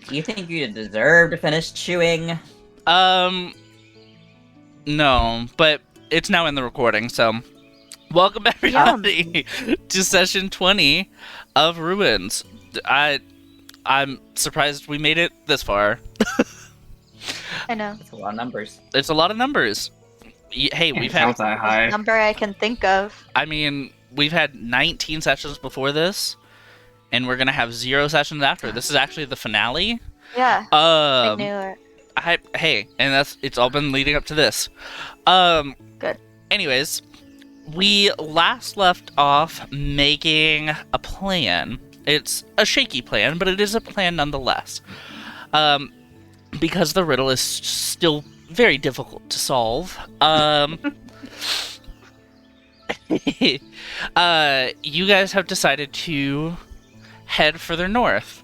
Do you think you deserve to finish chewing? Um, no, but it's now in the recording, so welcome everybody to session 20 of Ruins. I'm surprised we made it this far. I know. That's a lot of numbers. It's a lot of numbers. Hey, we've had, Count that high. Number I can think of. I mean, we've had 19 sessions before this, and we're gonna have 0 sessions after. This is actually the finale. Yeah, I knew it. Hey, and it's all been leading up to this. Good. Anyways, we last left off making a plan. It's a shaky plan, but it is a plan nonetheless. Because the riddle is still very difficult to solve. You guys have decided to head further north.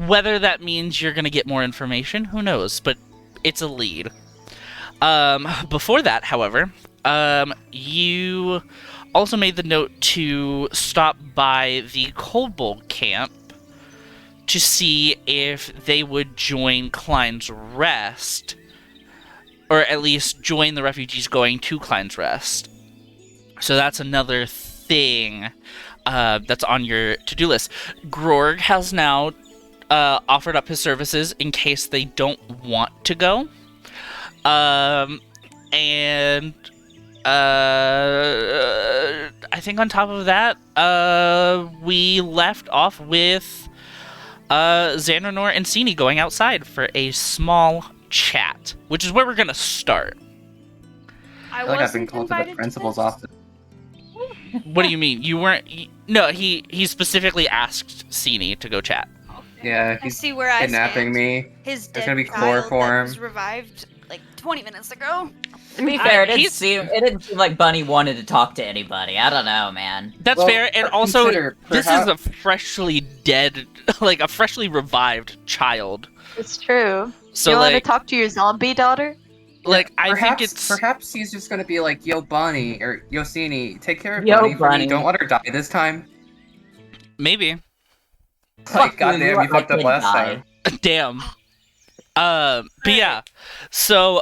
Whether that means you're going to get more information, who knows, but it's a lead. Before that, however, you also made the note to stop by the Cold Bowl camp to see if they would join Klein's Rest, or at least join the refugees going to Klein's Rest. So that's another thing that's on your to-do list. Grorg has now offered up his services in case they don't want to go. And I think on top of that, we left off with Xandernor and Sini going outside for a small chat, which is where we're gonna start. I feel like I've been called to the principal's office. What do you mean? You weren't... No, he specifically asked Sini to go chat. Yeah, I he's see where I kidnapping stand. me. His There's dead gonna be child that chloroform. was revived like 20 minutes ago. To be fair, it he's- didn't seem like Bunny wanted to talk to anybody. I don't know, man. That's Well, fair, and also, consider, this is perhaps- a freshly dead, like, a freshly revived child. It's true. So, you want to like, talk to your zombie daughter? I think it's... Perhaps he's just gonna be like, "Yo, Bunny," or "Yosini, take care of Yo, Bunny for Bunny. me. Don't let her die this time." Maybe. Like, Fuck goddamn, let you fucked my up kid last die. time. Damn. But yeah. So,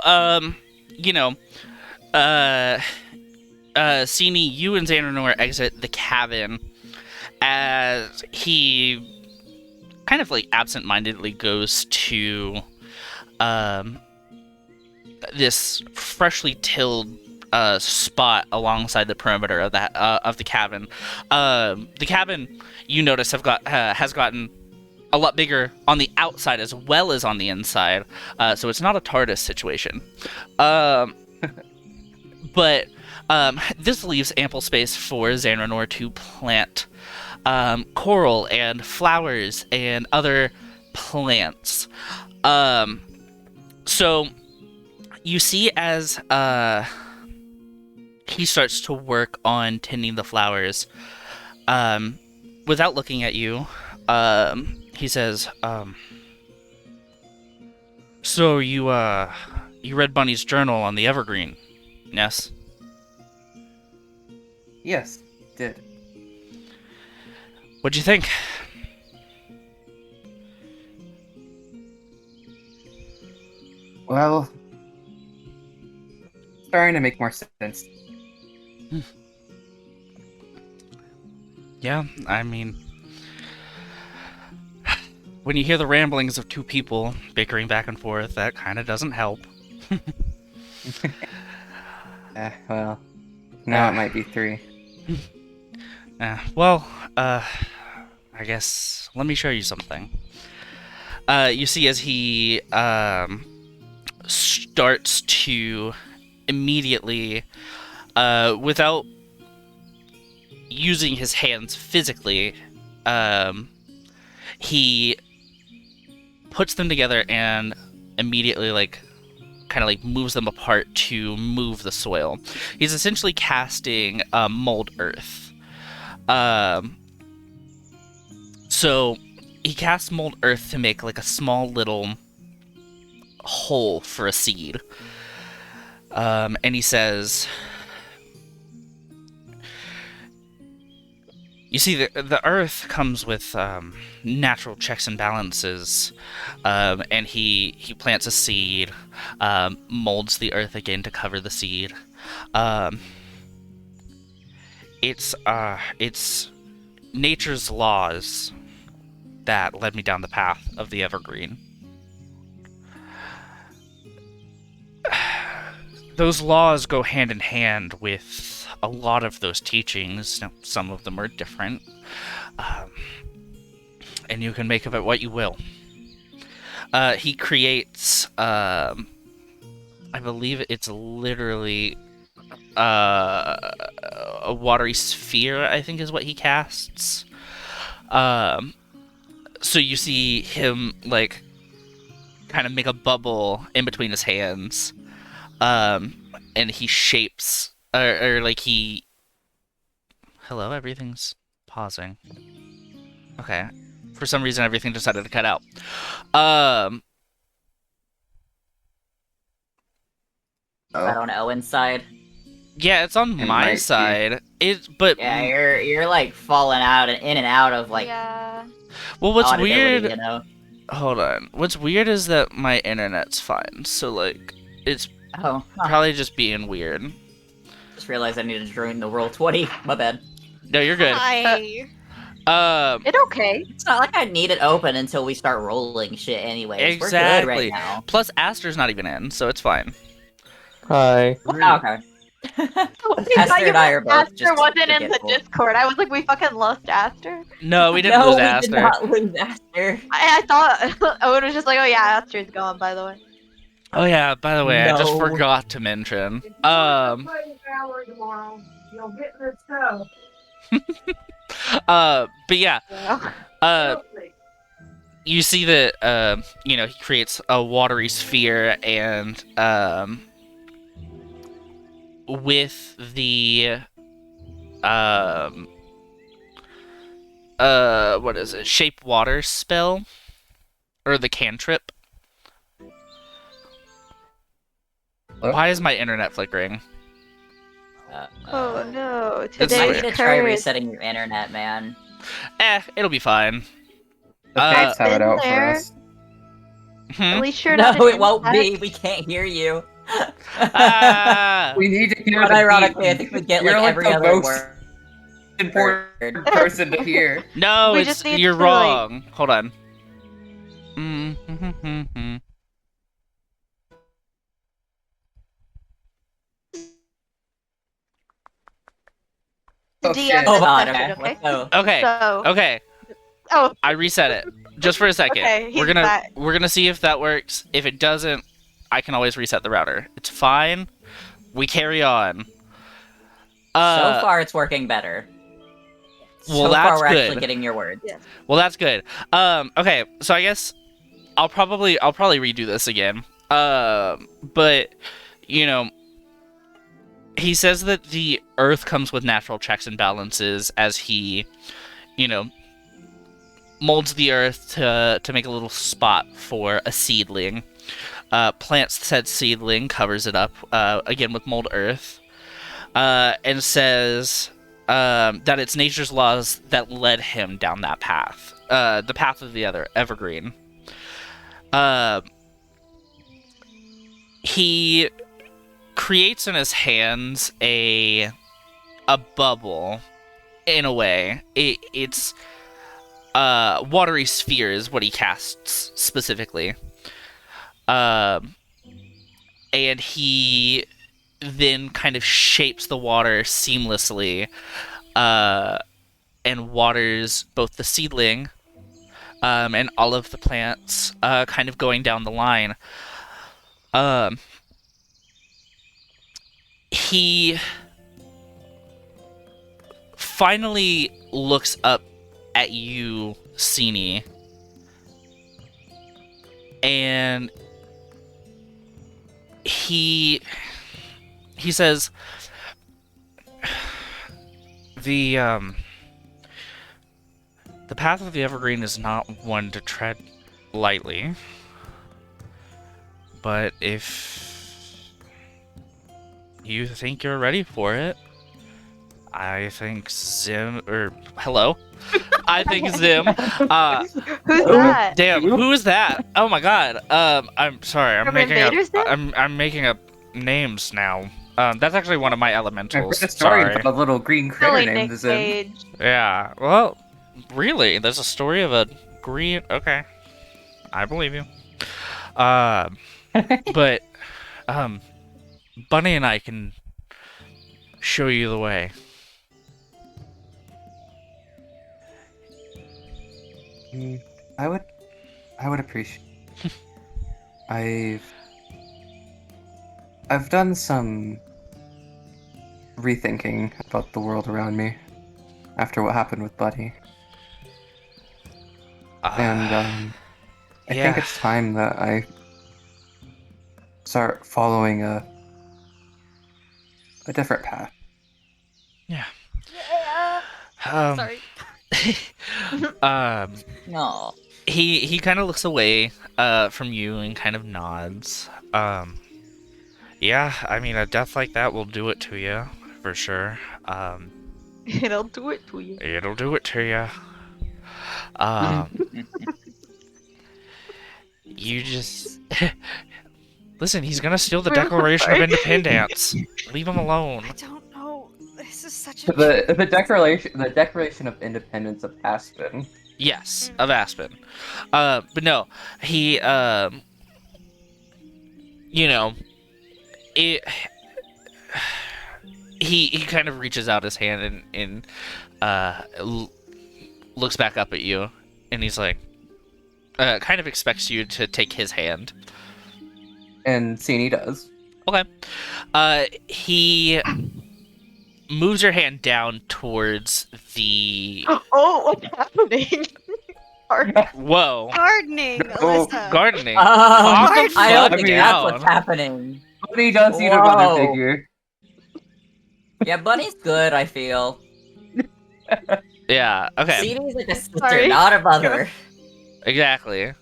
Sini, you and Xandernor exit the cabin as he kind of, like, absent-mindedly goes to, this freshly tilled spot alongside the perimeter of the cabin. The cabin, you notice, has gotten a lot bigger on the outside as well as on the inside, so it's not a TARDIS situation. But this leaves ample space for Xandernor to plant coral and flowers and other plants. So you see as he starts to work on tending the flowers, without looking at you, he says, "So you read Bunny's journal on the Evergreen, yes?" Yes, did. What'd you think? Well, starting to make more sense. Yeah, I mean, when you hear the ramblings of two people bickering back and forth, that kind of doesn't help. Well, now it might be 3. I guess let me show you something. You see as he starts to immediately, without using his hands physically, he puts them together and immediately, like, kind of like moves them apart to move the soil. He's essentially casting mold earth. So he casts mold earth to make like a small little hole for a seed. And he says, You see, the Earth comes with natural checks and balances, and he plants a seed, molds the Earth again to cover the seed. It's nature's laws that led me down the path of the Evergreen. Those laws go hand in hand with a lot of those teachings. Now, some of them are different, and you can make of it what you will. He creates, I believe it's literally a watery sphere, I think is what he casts. So you see him, like, kind of make a bubble in between his hands, and he shapes, or like he... Hello, everything's pausing. Okay. For some reason, everything decided to cut out. I don't know, inside. Yeah, it's on my side. But yeah, you're like falling out and in and out of like. Yeah. Well, what's weird? You know? Hold on. What's weird is that my internet's fine. So like, it's probably just being weird. Just realized I needed to join the Roll 20. My bad. No, you're good. Hi. It's okay. It's not like I need it open until we start rolling shit anyways. Exactly. We're good right now. Plus, Aster's not even in, so it's fine. Hi. Oh, okay. Aster and I are both Aster just wasn't in the forgetful. Discord. I was like, we fucking lost Aster. No, we didn't No, lose we Aster. did not lose Aster. I thought Owen was just like, oh yeah, Aster's gone, by the way. Oh yeah, by the way, I just No. forgot to mention. But yeah, you see that, you know, he creates a watery sphere, and, with the, what is it? Shape water spell? Or the cantrip? Why is my internet flickering? Oh no, I today's need to try curse. resetting your internet, man. It'll be fine. The fates have it been out for there. us. At least you're No, not an it won't be. insect. We can't hear you. We need to hear But the ironically, I beat. think we get You're like like every the other most word. important person to hear. No, We just need you're to, like- wrong. Hold on. Mm-hmm. The Oh, DM shit. Oh has god, censored, okay. okay? Let's go. Okay. So, Okay. oh, I reset it. Just for a second. Okay, he's we're back. gonna see if that works. If it doesn't, I can always reset the router. It's fine. We carry on. So far, it's working better. Well, so that's far, we're good. actually getting your words. Well, that's good. Okay, so I guess I'll probably redo this again. But you know, he says that the Earth comes with natural checks and balances as he, you know, molds the Earth to make a little spot for a seedling. Plants said seedling, covers it up again with mold earth, and says that it's nature's laws that led him down that path, the path of the other evergreen. He creates in his hands a bubble, in a way. It's watery sphere is what he casts specifically. And he then kind of shapes the water seamlessly, and waters both the seedling, and all of the plants, kind of going down the line. He finally looks up at you, Sini, and he says, the path of the evergreen is not one to tread lightly, but if you think you're ready for it, I think Zim, hello? I think Zim, Who's that? damn, who is that? Oh my god, I'm sorry, From Invaders then? I'm making up names now. That's actually one of my I've elementals, heard a story sorry. about a little green critter Silly named Nick Zim. Cage. Yeah, well, really, there's a story of a green, okay, I believe you. But, Bunny and I can show you the way. I would appreciate. I've done some rethinking about the world around me after what happened with Buddy, and I think it's time that I start following a different path. Yeah. Yeah. Sorry. No. He kind of looks away from you and kind of nods. Yeah, I mean, a death like that will do it to you, for sure. It'll do it to you. It'll do it to you. You just... Listen, he's gonna steal the Declaration of Independence. Leave him alone. I don't know. This is such a. The Declaration of Independence of Aspen. Yes, of Aspen. But no, he, you know, it... He kind of reaches out his hand and looks back up at you, and he's like, kind of expects you to take his hand. And Sini does. Okay. He moves your hand down towards the... Oh, what's happening? Whoa. Gardening, Oh, Alyssa. Gardening. I fuck don't think that's down. what's happening. Buddy does need a mother Whoa. figure. Yeah, Bunny's good, I feel. Yeah, okay. CD's like a sister, Sorry. not a mother. Exactly.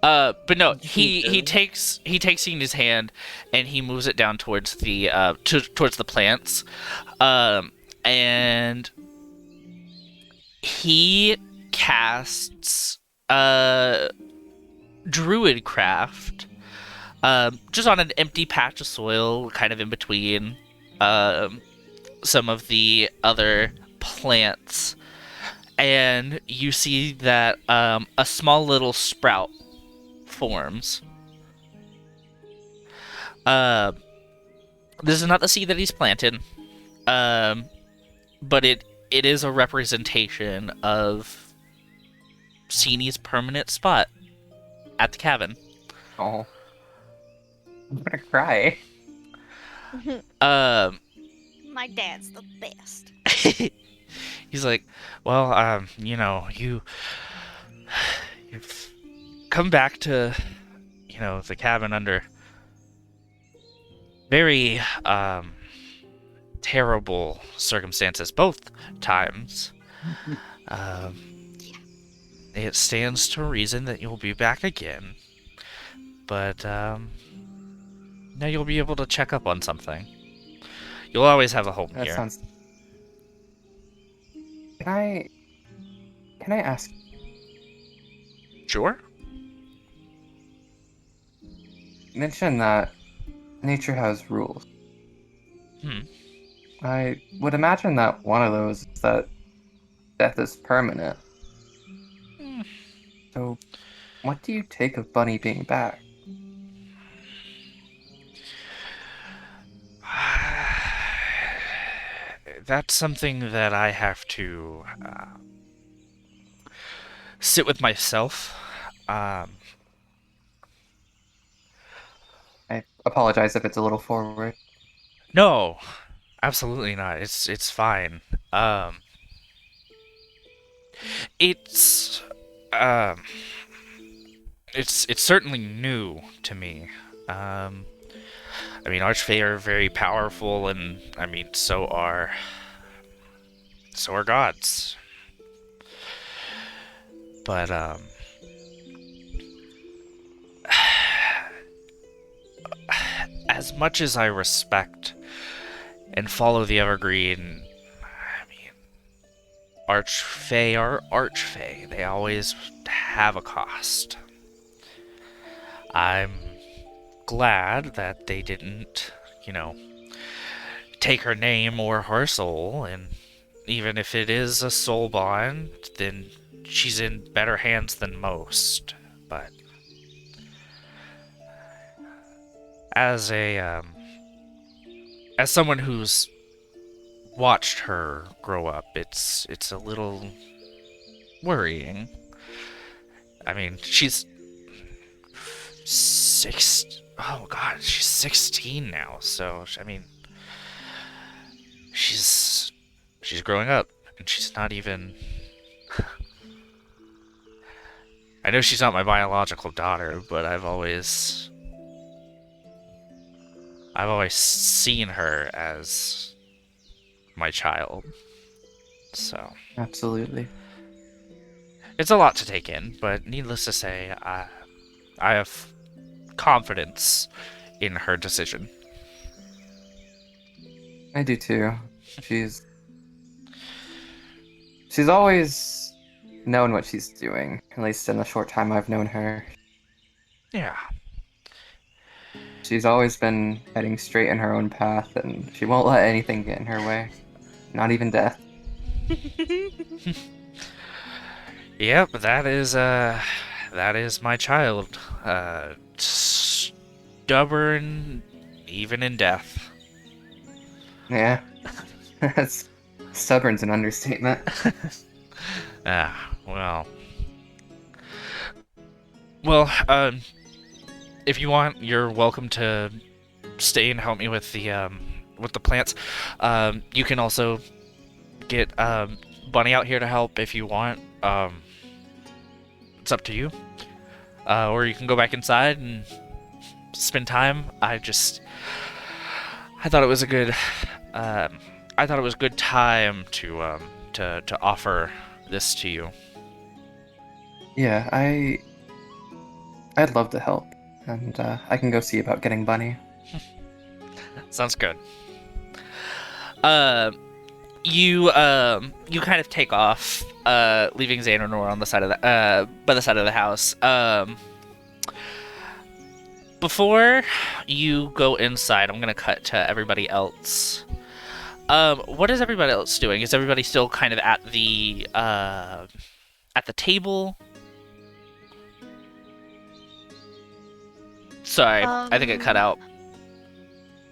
But no, he Jesus. takes in his hand and he moves it down towards the towards the plants, and he casts Druidcraft, just on an empty patch of soil, kind of in between some of the other plants. And you see that a small little sprout forms. This is not the seed that he's planted, but it is a representation of Sini's permanent spot at the cabin. Oh. I'm gonna cry. My dad's the best. He's like, well, you know, you've come back to, you know, the cabin under very, terrible circumstances both times. It stands to reason that you'll be back again. But, now you'll be able to check up on something. You'll always have a home That here. sounds. Can I ask? Sure? Mention that nature has rules. I would imagine that one of those is that death is permanent. So, what do you take of Bunny being back? That's something that I have to sit with myself. I apologize if it's a little forward. No, absolutely not. It's fine. It's it's certainly new to me. I mean, Archfey are very powerful, and I mean, so are gods. But as much as I respect and follow the Evergreen Archfey are Archfey. They always have a cost. I'm glad that they didn't, take her name or her soul, and even if it is a soul bond, then she's in better hands than most. But as as someone who's watched her grow up, it's a little worrying. I mean, she's oh god, she's 16 now, so I mean, she's growing up, and she's not even. I know she's not my biological daughter, but I've always seen her as my child. So Absolutely. it's a lot to take in, but needless to say, I have confidence in her decision. I do too. She's always known what she's doing, at least in the short time I've known her. Yeah. She's always been heading straight in her own path, and she won't let anything get in her way. Not even death. Yep, that is my child. Stubborn even in death. Yeah. That's stubborn's an understatement. Well. If you want, you're welcome to stay and help me with the plants. You can also get Bunny out here to help if you want. It's up to you. Or you can go back inside and spend time. I thought it was a good time to offer this to you. Yeah, I'd love to help, and I can go see about getting Bunny. Sounds good. You kind of take off, leaving Xanor on the side of by the side of the house. Before you go inside, I'm gonna cut to everybody else. What is everybody else doing? Is everybody still kind of at the table? Sorry, I think it cut out.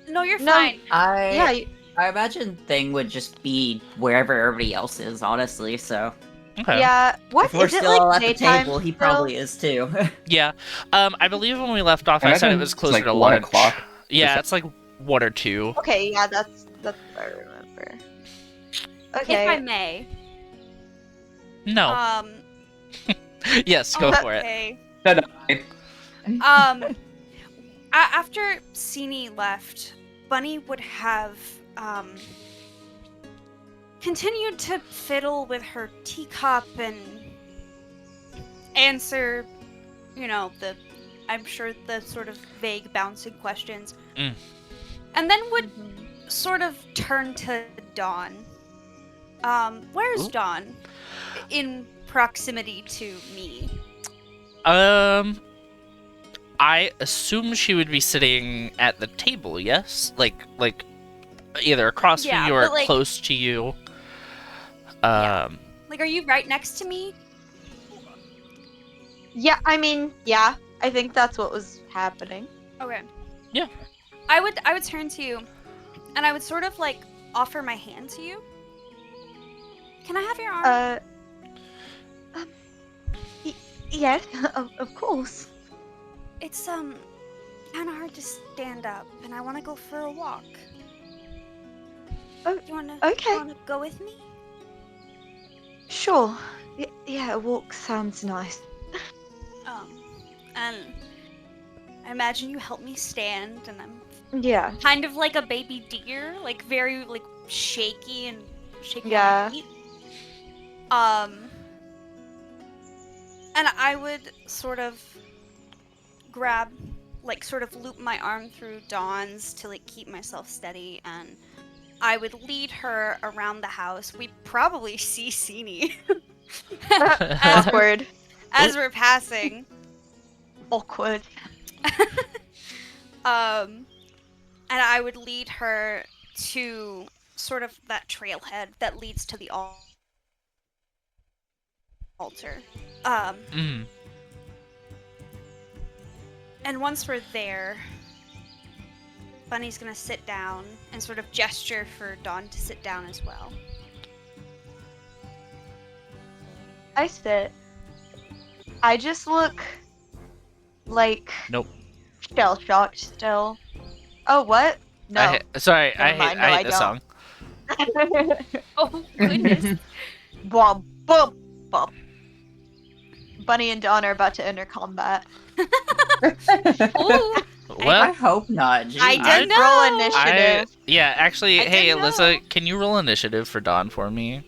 No, you're No, fine. Yeah, I imagine Thing would just be wherever everybody else is, honestly, so... Okay. yeah. What If we're is it still like at the daytime? table, he still? probably is too. Yeah. I believe when we left off, I said it imagine was it's closer like to 1 lunch. o'clock. Yeah, it's like 1 or 2. Okay, yeah, that's what I remember. Okay. If I may. No. Yes, go for it. Okay. No, After Sini left, Bunny would have continued to fiddle with her teacup and answer, I'm sure the sort of vague bouncing questions. Mm. And then would sort of turn to Dawn. Where's Ooh. Dawn? In proximity to me. I assume she would be sitting at the table, yes? Like either across from you or but, close to you. Are you right next to me? Yeah, I mean, yeah. I think that's what was happening. Okay. Yeah. I would turn to you, and I would sort of offer my hand to you. Can I have your arm? Yes, of course. It's kind of hard to stand up, and I want to go for a walk. Oh, You wanna go with me? Sure. Yeah, a walk sounds nice. And I imagine you help me stand, and I'm Yeah. kind of like a baby deer, very shaky and shaking Yeah. my feet. And I would sort of grab, sort of loop my arm through Dawn's to keep myself steady, and I would lead her around the house. We'd probably see Sini as, Awkward. as we're passing. Awkward. And I would lead her to sort of that trailhead that leads to the altar. Mm. And once we're there, Bunny's gonna sit down and sort of gesture for Dawn to sit down as well. I sit. I just look like Nope. shell shocked still. Oh, what? No. Sorry, Never mind, no, I I hate this song. Oh, goodness. Bwomp, bump, bump. Bunny and Dawn are about to enter combat. Ooh, I Well, hope not. Jeez. I Just don't know. roll initiative. yeah, actually, I hey, didn't Alyssa, know. can you roll initiative for Dawn for me?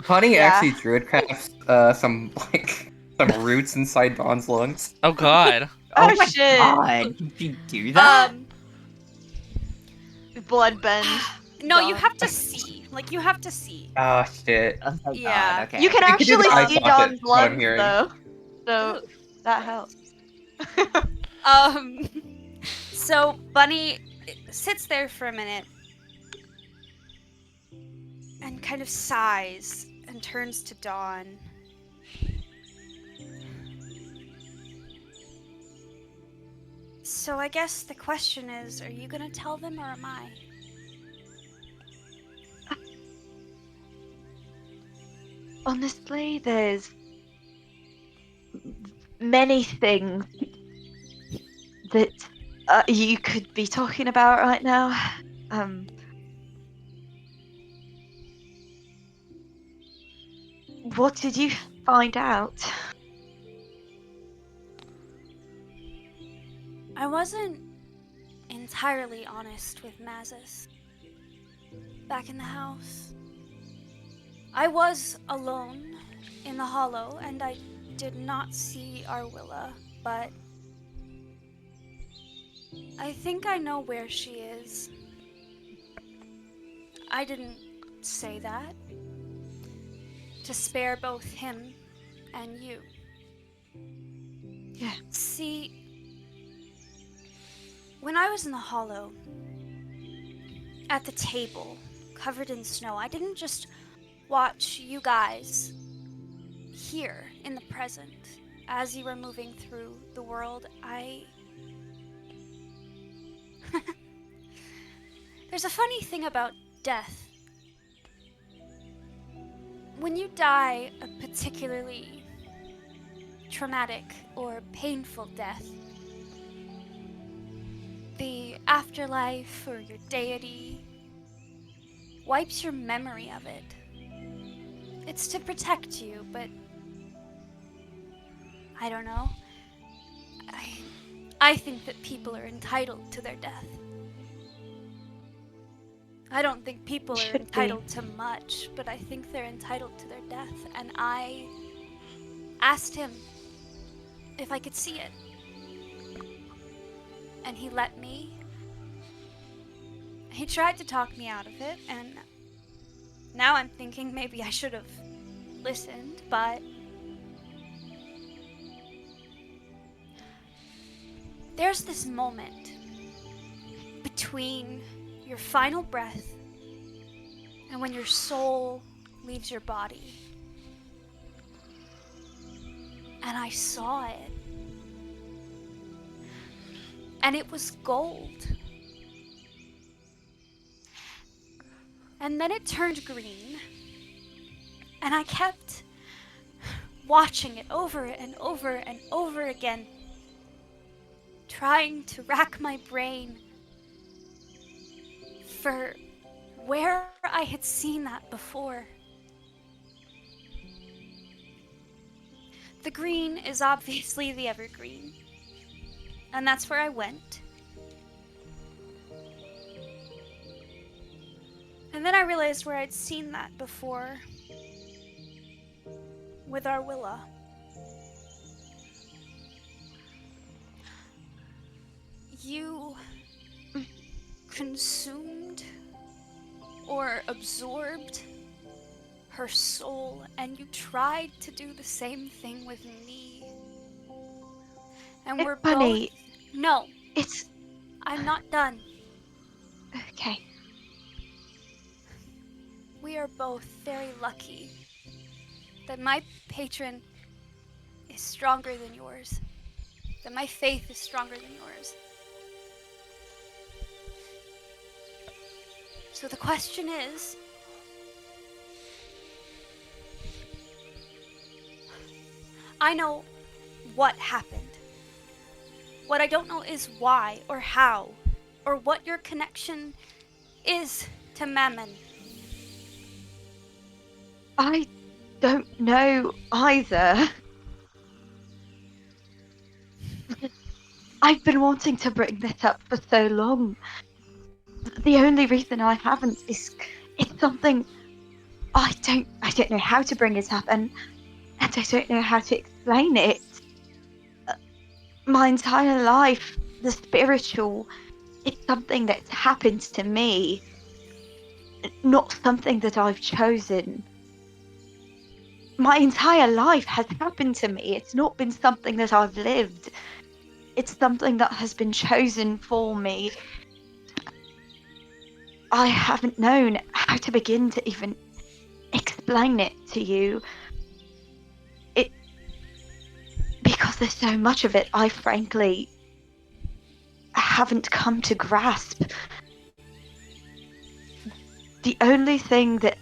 Bunny Yeah. actually druidcrafts some roots inside Dawn's lungs. Oh God. Oh, my shit. God. Did you do that? Blood bend. No, you Dawn. have to see. Like, you have to see. Oh shit. Oh my Yeah. God. Okay. You can You can do actually the eye see socket, Dawn's what I'm lungs, hearing. though. So, Ooh. that helps. So Bunny sits there for a minute and kind of sighs and turns to Dawn. So I guess the question is, are you gonna tell them or am I? Honestly, there's many things that you could be talking about right now. What did you find out? I wasn't entirely honest with Mazis back in the house. I was alone in the hollow and I did not see Arwilla, but I think I know where she is. I didn't say that to spare both him and you. Yeah. See, when I was in the hollow, at the table, covered in snow, I didn't just watch you guys here in the present as you were moving through the world. There's a funny thing about death. When you die a particularly traumatic or painful death, the afterlife or your deity wipes your memory of it. It's to protect you, but I don't know. I think that people are entitled to their death. I don't think people are Should be. entitled to much, but I think they're entitled to their death. And I asked him if I could see it. And he let me. He tried to talk me out of it, and now I'm thinking maybe I should have listened, but there's this moment between your final breath and when your soul leaves your body. And I saw it. And it was gold. And then it turned green. And I kept watching it over and over and over again, trying to rack my brain for where I had seen that before. The green is obviously the evergreen, and that's where I went. And then I realized where I'd seen that before with Arwilla. You consumed or absorbed her soul, and you tried to do the same thing with me. And we're Bunny, both... No, it's I'm not done. okay. We are both very lucky that my patron is stronger than yours, that my faith is stronger than yours. So the question is, I know what happened. What I don't know is why or how or what your connection is to Mammon. I don't know either. I've been wanting to bring this up for so long. The only reason I haven't is it's something I don't know how to bring it up, and I don't know how to explain it. My entire life, the spiritual, it's something that's happened to me, not something that I've chosen. My entire life has happened to me. It's not been something that I've lived. It's something that has been chosen for me. I haven't known how to begin to even explain it to you. Because there's so much of it I frankly haven't come to grasp. The only thing that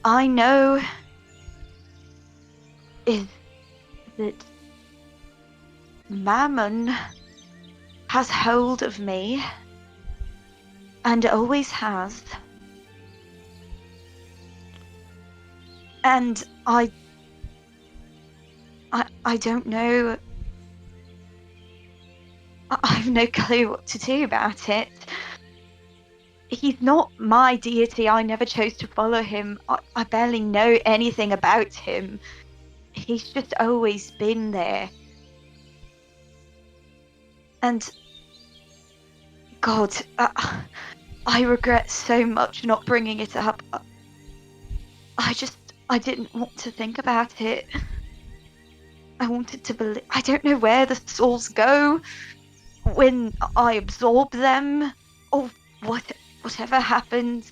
I know is that Mammon has hold of me and always has. And I don't know. I've no clue what to do about it. He's not my deity. I never chose to follow him. I barely know anything about him. He's just always been there. And God, I regret so much not bringing it up. I didn't want to think about it. I wanted to believe. I don't know where the souls go when I absorb them, or whatever happens.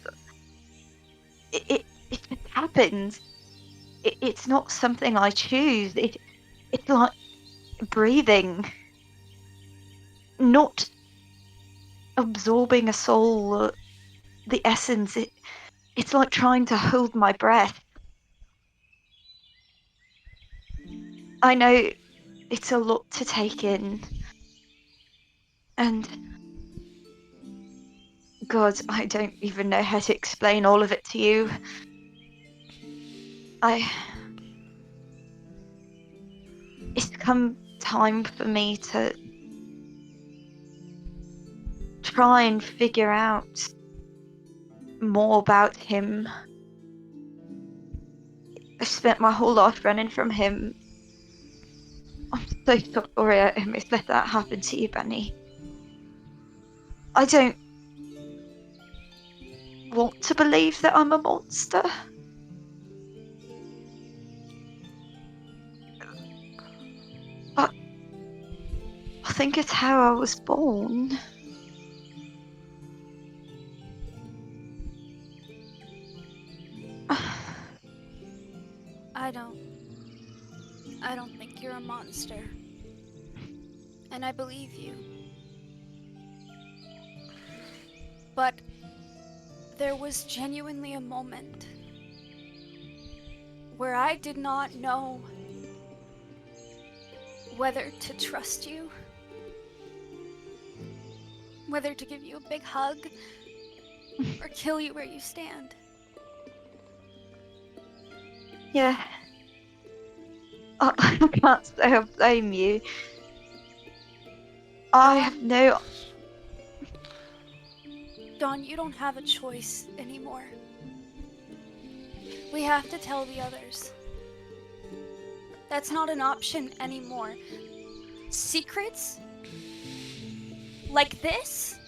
It just happens. It's not something I choose. It's like breathing, not absorbing a soul, the essence. It's like trying to hold my breath. I know it's a lot to take in, and God, I don't even know how to explain all of it to you. It's come time for me to try and figure out more about him. I've spent my whole life running from him. I'm so sorry I almost let that happen to you, Bunny. I don't want to believe that I'm a monster. But I think it's how I was born. I don't think you're a monster. And I believe you. But there was genuinely a moment where I did not know whether to trust you, whether to give you a big hug, or kill you where you stand. Yeah. I can't say I blame you. I have no... Dawn, you don't have a choice anymore. We have to tell the others. That's not an option anymore. Secrets? Like this?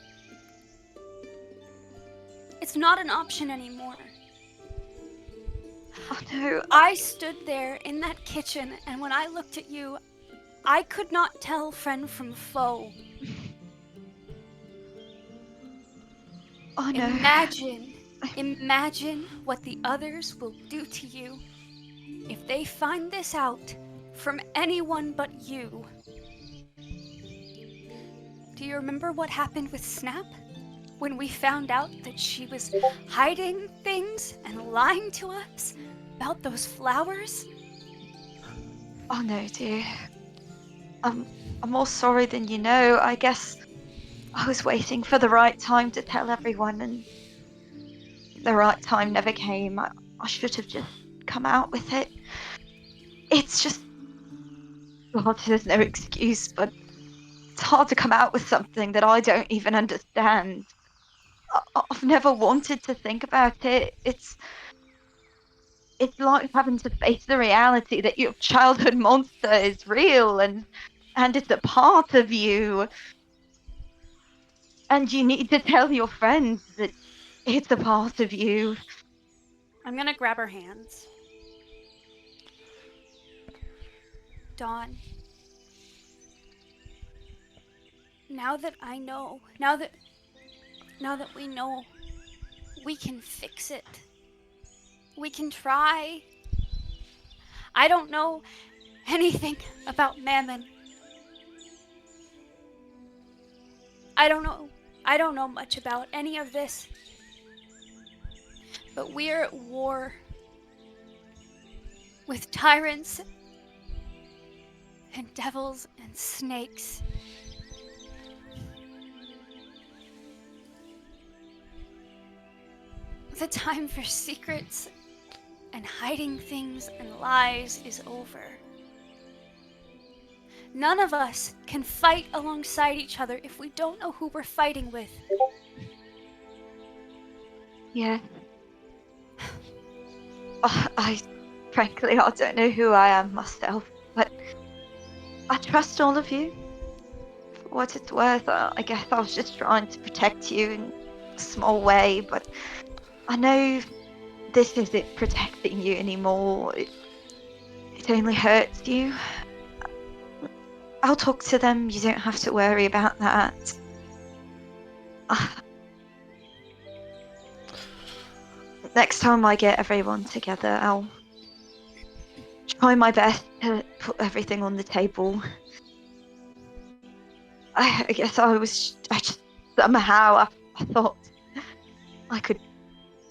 It's not an option anymore. Oh no, I stood there in that kitchen, and when I looked at you, I could not tell friend from foe. oh no. Imagine what the others will do to you if they find this out from anyone but you. Do you remember what happened with Snap? When we found out that she was hiding things and lying to us about those flowers? Oh no, dear. I'm more sorry than you know. I guess I was waiting for the right time to tell everyone, and the right time never came. I should have just come out with it. It's just, well, there's no excuse, but it's hard to come out with something that I don't even understand. I've never wanted to think about it. It's like having to face the reality that your childhood monster is real and it's a part of you, and you need to tell your friends that it's a part of you. I'm gonna grab her hands. Dawn, now that we know, we can fix it. We can try. I don't know anything about Mammon. I don't know much about any of this. But we're at war with tyrants and devils and snakes. The time for secrets and hiding things and lies is over. None of us can fight alongside each other if we don't know who we're fighting with. Yeah. Frankly, I don't know who I am myself, but I trust all of you. For what it's worth, I guess I was just trying to protect you in a small way, but I know this isn't protecting you anymore. It only hurts you. I'll talk to them. You don't have to worry about that. Next time I get everyone together, I'll try my best to put everything on the table. I guess I just somehow I thought I could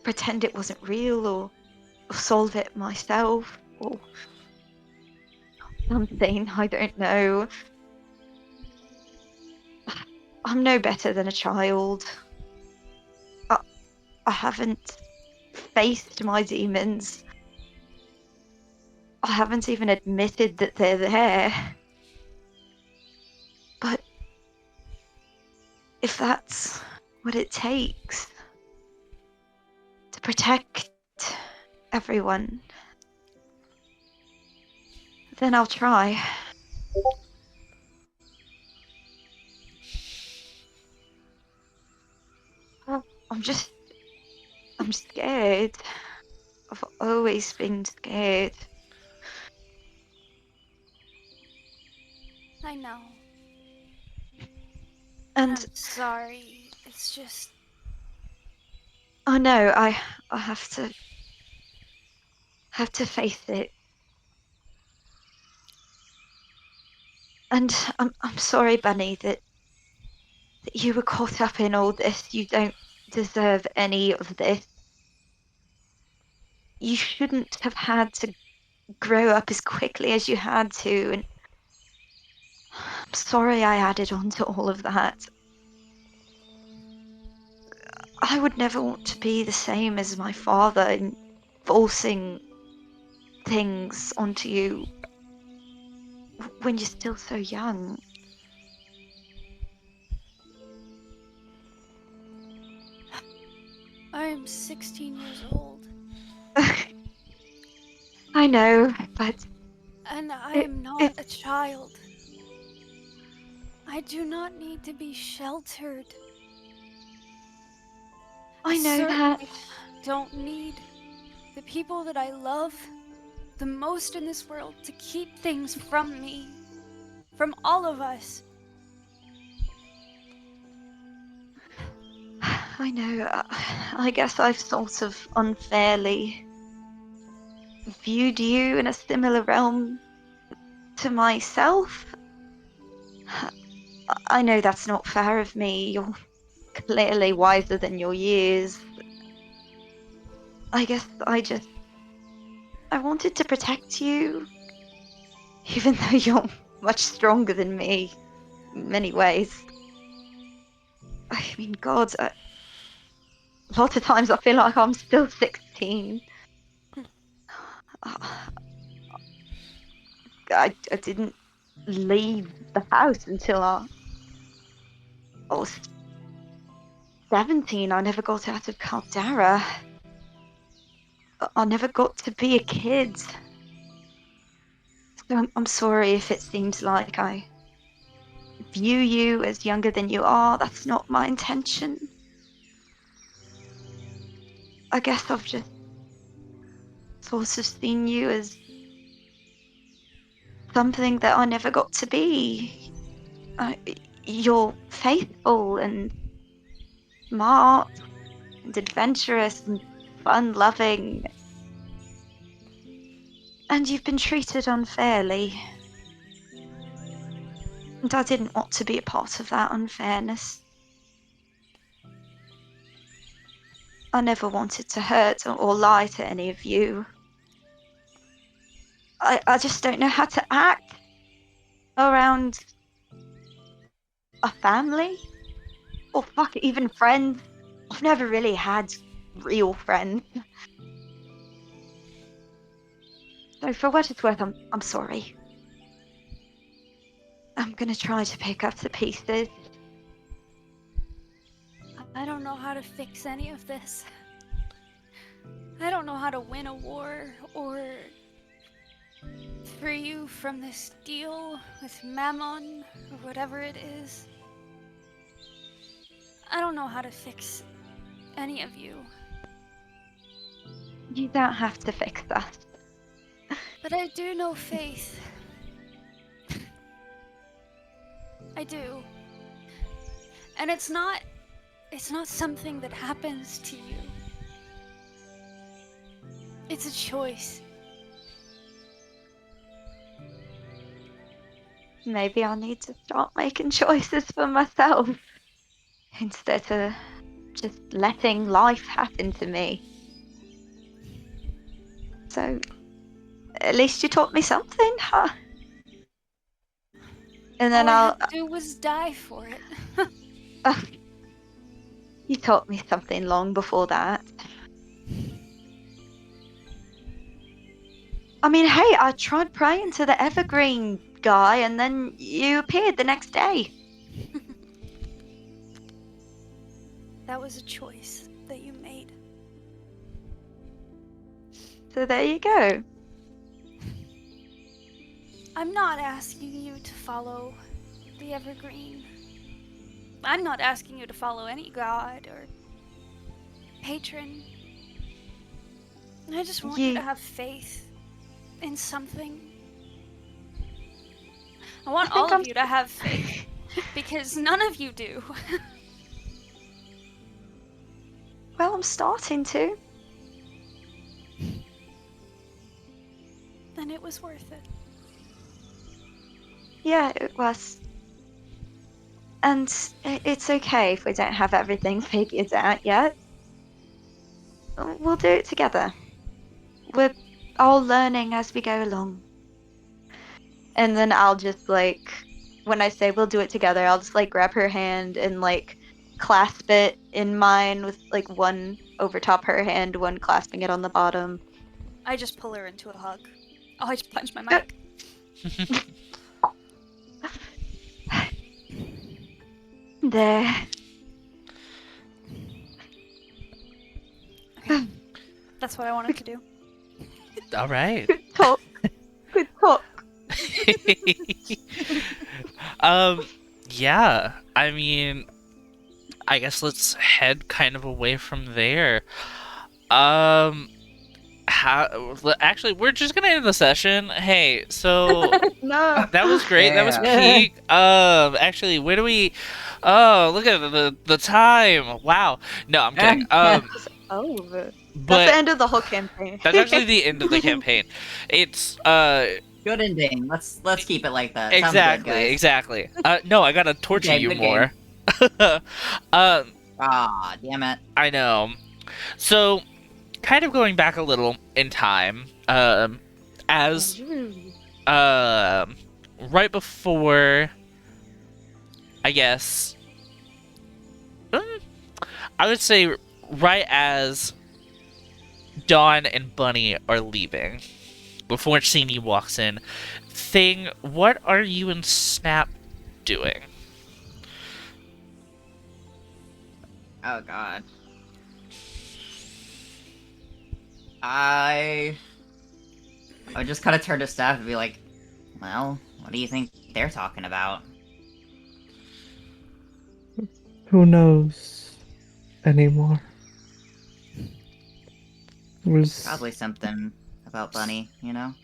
pretend it wasn't real or solve it myself or something. I don't know. I'm no better than a child. I haven't faced my demons. I haven't even admitted that they're there. But if that's what it takes to protect everyone, then I'll try. I'm scared. I've always been scared. I know. And I'm sorry. It's just... I know I have to face it. And I'm sorry, Bunny, that you were caught up in all this. You don't deserve any of this. You shouldn't have had to grow up as quickly as you had to, and I'm sorry I added on to all of that. I would never want to be the same as my father in forcing things onto you when you're still so young. I am 16 years old, I know, but and I It- am not a child. I do not need to be sheltered. I know that. certainly don't need the people that I love the most in this world to keep things from me. From all of us. I know. I guess I've sort of unfairly viewed you in a similar realm to myself. I know that's not fair of me. You're clearly wiser than your years. I guess I wanted to protect you, even though you're much stronger than me in many ways. I mean, God, a lot of times I feel like I'm still 16. I didn't leave the house until I was 17. I never got out of Caldera. I never got to be a kid. So I'm sorry if it seems like I view you as younger than you are. That's not my intention. I guess I've just sort of seen you as something that I never got to be. You're faithful and smart and adventurous and fun-loving, and you've been treated unfairly. And I didn't want to be a part of that unfairness. I never wanted to hurt or lie to any of you. I just don't know how to act around a family. Or fuck it, even friends. I've never really had real friends. So for what it's worth, I'm sorry. I'm gonna try to pick up the pieces. I don't know how to fix any of this. I don't know how to win a war or free you from this deal with Mammon or whatever it is. I don't know how to fix any of you. You don't have to fix that. But I do know Faith. I do. And it's not something that happens to you. It's a choice. Maybe I need to start making choices for myself instead of just letting life happen to me. So, at least you taught me something, huh? And then All I had to do was die for it. You taught me something long before that. I mean, hey, I tried praying to the Evergreen guy, and then you appeared the next day. That was a choice that you made. So there you go. I'm not asking you to follow the Evergreen. I'm not asking you to follow any god or patron. I just want you to have faith in something. I want all of you to have faith, because none of you do. Well, I'm starting to. And it was worth it. Yeah, it was. And it's okay if we don't have everything figured out yet. We'll do it together. We're all learning as we go along. And then I'll just, like, when I say we'll do it together, I'll just, like, grab her hand and, like, clasp it in mine with, like, one over top her hand, one clasping it on the bottom. I just pull her into a hug. Oh, I just punched my mic. There. Okay. That's what I wanted to do. All right. Good talk. Good talk. Yeah. I mean, I guess let's head kind of away from there. Um, actually, we're just gonna end the session. Hey, so No. that was great. That was Yeah. peak. Actually, where do we? Oh, look at the time. Wow. No, I'm kidding. It's over. That's But the end of the whole campaign. that's actually the end of the campaign. It's Good ending. Let's keep it like that. Sounds good, guys. exactly. No, I gotta torture Okay, you good more. Um, Ah, damn it. I know. So, kind of going back a little in time, as right before, I guess, I would say right as Dawn and Bunny are leaving, before Simi walks in, Thing, what are you and Snap doing? Oh god. I would just kind of turn to staff and be like, well, what do you think they're talking about? Who knows anymore? Was Probably something about Bunny, you know?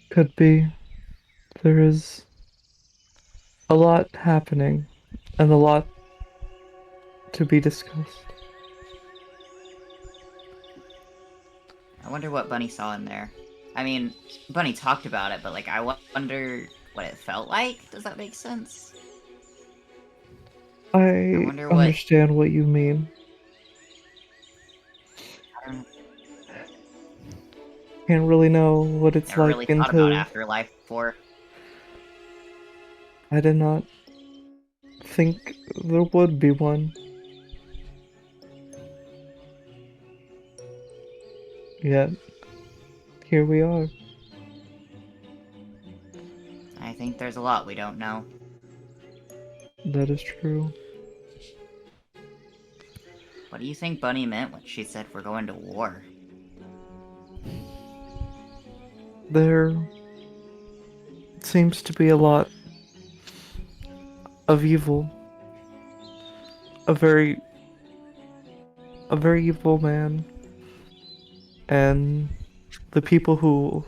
could be. There is a lot happening and a lot to be discussed. I wonder what Bunny saw in there. I mean, Bunny talked about it, but like, I wonder what it felt like? Does that make sense? I wonder what- understand what you mean. I don't Can't really know what it's never like really thought about until afterlife before. I did not think there would be one. Yet, here we are. I think there's a lot we don't know. That is true. What do you think Bunny meant when she said we're going to war? There seems to be a lot of evil. A very evil man. And the people who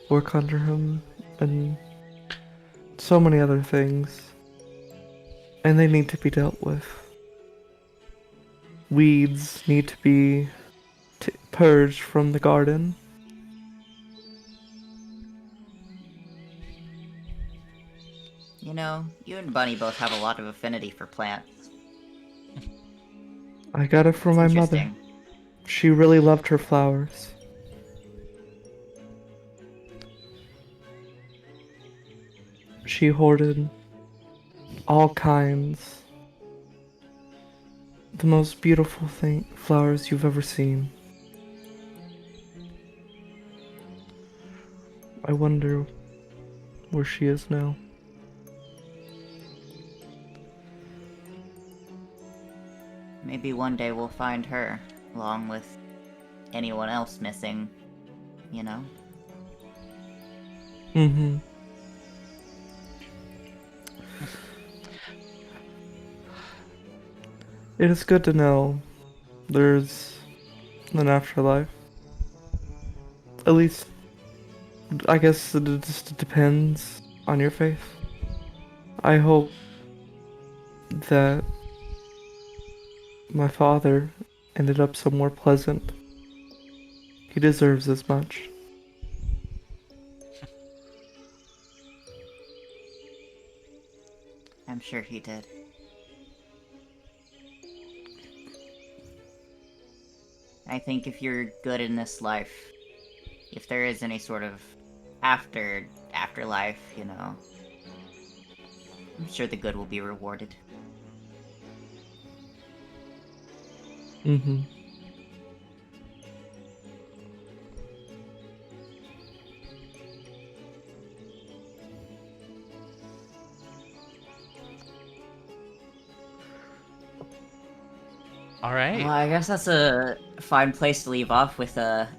work under him and so many other things. And they need to be dealt with. Weeds need to be purged from the garden. You know, you and Bunny both have a lot of affinity for plants. I got it from It's my mother. interesting. She really loved her flowers. She hoarded all kinds. The most beautiful flowers you've ever seen. I wonder where she is now. Maybe one day we'll find her, along with anyone else missing, you know? Mm-hmm. It is good to know there's an afterlife. At least, I guess it just depends on your faith. I hope that my father ended up somewhere pleasant. He deserves as much. I'm sure he did. I think if you're good in this life, if there is any sort of afterlife, you know, I'm sure the good will be rewarded. Mm-hmm. All right. Well, I guess that's a fine place to leave off with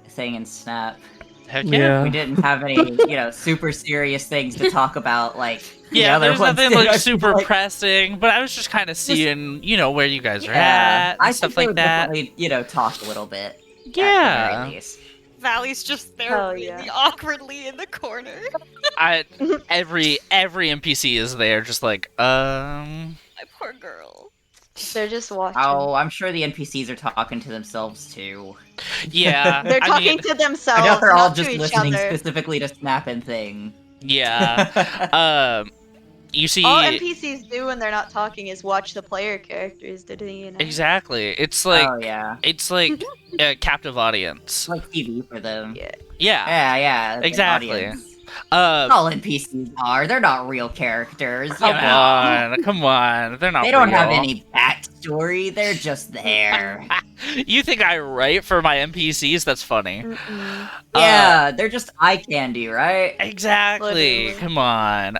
Thing and Snap. Heck Yeah. We didn't have any, super serious things to talk about, like the Yeah, other there's ones nothing did. like I super feel like, pressing, but I was just kind of seeing, where you guys are yeah, at I and think stuff they like would that. definitely, talk a little bit. At the Yeah, very least. Valley's just there Hell really yeah. awkwardly in the corner. every NPC is there, just like, My poor girl. They're just watching. Oh, I'm sure the NPCs are talking to themselves too. yeah. They're I talking mean, to themselves, I know they're all not just to each listening other. specifically to Snap and Thing. yeah. You see, All NPCs do when they're not talking is watch the player characters, didn't? exactly. It's like, Oh yeah, it's like a captive audience. it's like TV for them. Yeah. Yeah. Yeah, the Exactly. audience. All NPCs are. They're not real characters. You know? Come on. They're not. They don't have real. any backstory. They're just there. You think I write for my NPCs? That's funny. Mm-mm. Yeah, they're just eye candy, right? Exactly. Literally. Come on.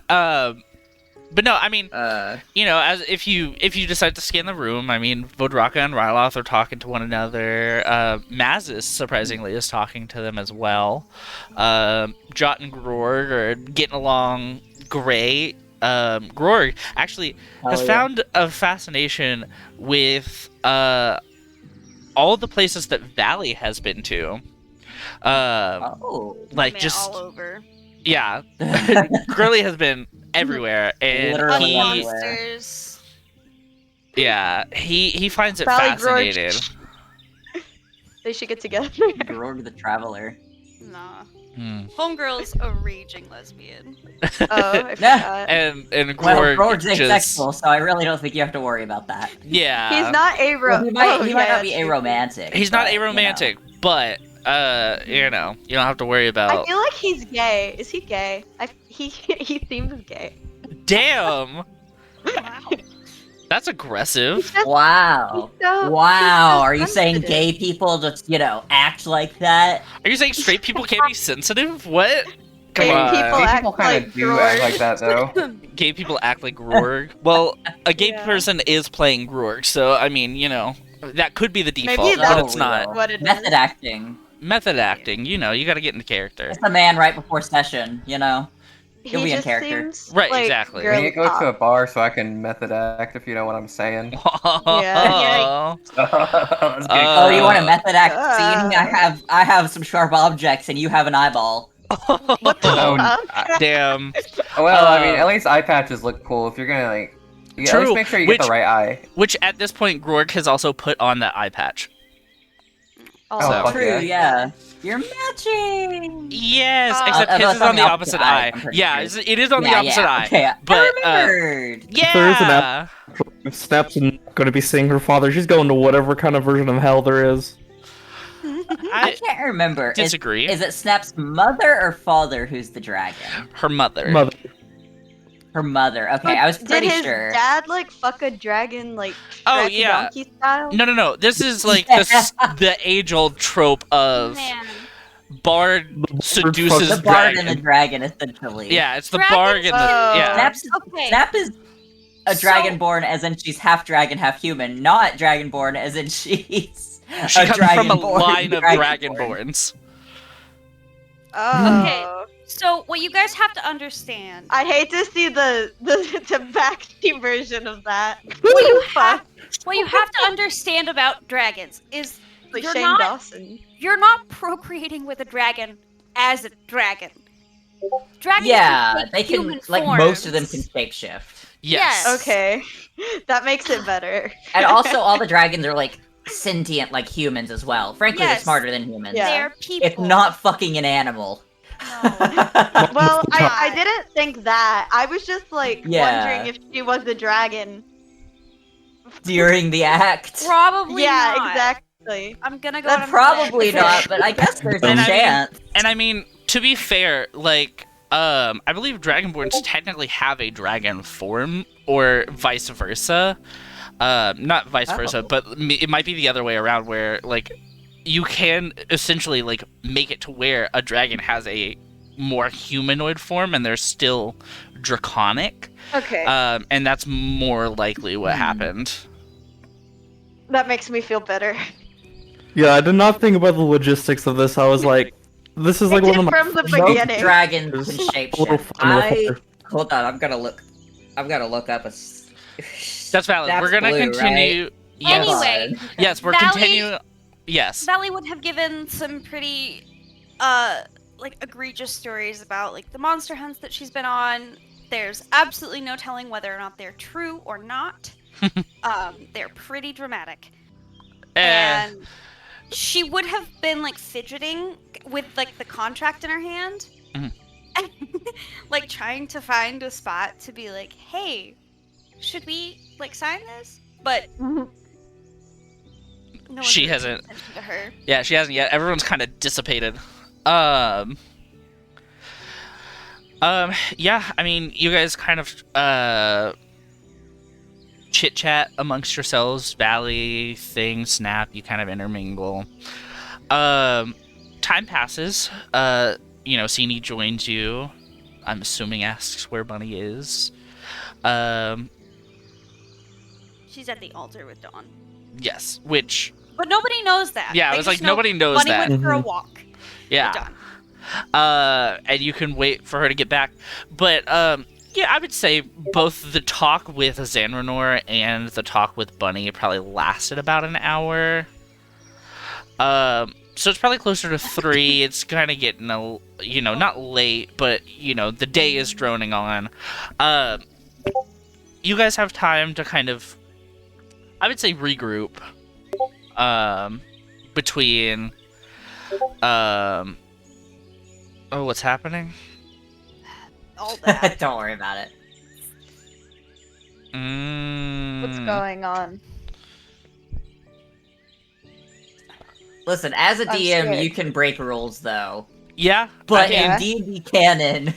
But no, I mean, as if you decide to scan the room, I mean, Vodraka and Ryloth are talking to one another. Mazis, surprisingly, is talking to them as well. Jot and Grorg are getting along great. Grorg actually has found a fascination with all the places that Valley has been to. Oh. Like Man, just all over. yeah, Gurley has been everywhere, and Literally he, everywhere. Monsters. yeah, he finds it Valley fascinating. They should get together. Grorg the Traveler. Nah. Hmm. Homegirl's a raging lesbian. Oh, I Yeah. forgot. And Well, Grorg Grorg's just asexual, so I really don't think you have to worry about that. yeah, He's not a Well, he might oh, not yeah, be that's true. aromantic. he's not but, aromantic, but you don't have to worry I about. feel like he's gay. Is he gay? He seems gay. Damn, Wow. that's aggressive. He's just- Wow. he's so- Wow. he's so Are you saying sensitive. gay people just, act like that? Are you saying straight people can't be sensitive? What? Come Gay on. people Gay act people kind like of do act Grorg. like that, though. Gay people act like Grorg. Well, a gay Yeah. person is playing Grorg, so I mean, that could be the default, Maybe but that's it's not. what it is. Method acting. Method acting, you gotta get into character. It's a man right before session, He'll He be in just character. seems Right, like exactly. I need to girly go to a pop. bar so I can method act, if you know what I'm saying. Yeah. Let's get Oh, you want a going. method act scene? I have some sharp objects, and you have an eyeball. What the Oh, fuck? Damn. Well, I mean, at least eye patches look cool. If you're gonna at True, least make sure you which- get the right eye. Which at this point, Grorg has also put on that eye patch. Oh, So- fuck True, yeah. yeah. You're matching. Yes, Uh, except although his it's is on the opposite eye. I'm pretty Yeah, sure. it is on the Yeah, opposite yeah, eye. Okay, But, I remembered. Yeah. There is an If Snap's going to be seeing her father, she's going to whatever kind of version of hell there is. I can't remember. disagree. Is it Snap's mother or father who's the dragon? Her mother. Mother. Her mother. Okay, I was pretty Did his sure. dad fuck a dragon Oh, Shrek yeah. donkey style? No. This is like the age-old trope of Man. bard seduces The bard dragon. and the dragon, essentially. Yeah, it's the Dragons bard and the can- yeah. Okay. Snap is a So- dragonborn, as in she's half dragon, half human. Not dragonborn, as in she's She a comes from a dragonborn line of dragonborn. dragonborns. Oh. Okay. So what you guys have to understand. I'd hate to see the backseat version of that. What you have to understand about dragons is Like you're Shane not Dawson. you're not procreating with a dragon as a dragon. Dragons Yeah, can take they can, human most of them forms. can shapeshift. Yes. Okay, that makes it better. And also, all the dragons are, sentient like humans as well. Frankly, they're Yes. smarter than humans. Yeah. They're people. If not fucking an animal. No. Well, I didn't think that. I was just Yeah. wondering if she was a dragon. During the act. Probably Yeah, not. exactly. I'm gonna go. out on a Probably limb. not, but I guess there's a And I mean- chance. And I mean, to be fair, I believe dragonborns technically have a dragon form, or vice versa. Not vice versa, Oh. but it might be the other way around, where you can essentially make it to where a dragon has a more humanoid form, and they're still draconic. Okay, And that's more likely what happened. that makes me feel better. Yeah, I did not think about the logistics of this. I was like, This is like It one of did my from the Most beginning. dragons can There's a little shapeshift. fun with her. Hold on, I've gotta look up a. That's valid. We're gonna blue, continue. Right? Yes. Anyway, Yes, we're Valley- continuing. Yes. Valley would have given some pretty, like egregious stories about like the monster hunts that she's been on. There's absolutely no telling whether or not they're true or not. They're pretty dramatic. And she would have been like fidgeting with like the contract in her hand, Mhm. and like trying to find a spot to be like, "Hey, should we like sign this?" But no one's She really paying hasn't. attention to her. Yeah, she hasn't yet. Everyone's kind of dissipated. Yeah, I mean, you guys kind of chit chat amongst yourselves. Valley, Thing, Snap, you kind of intermingle. Time passes. Sini joins you. I'm assuming asks where Bunny is. She's at the altar with Dawn. Yes, which But nobody knows that. Yeah, They it was just like know nobody knows Bunny that. went for a Mhm. walk yeah. with Dawn. And you can wait for her to get back. But yeah, I would say both the talk with Xanranor and the talk with Bunny probably lasted about an hour. So it's probably closer to 3. It's kind of getting not late, but the day is droning on. You guys have time to kind of, I would say, regroup. Between what's happening? All that. Don't worry about it. What's going on? Listen, as a I'm DM, scared. you can break rules though. Yeah, But Yeah. in D&D canon,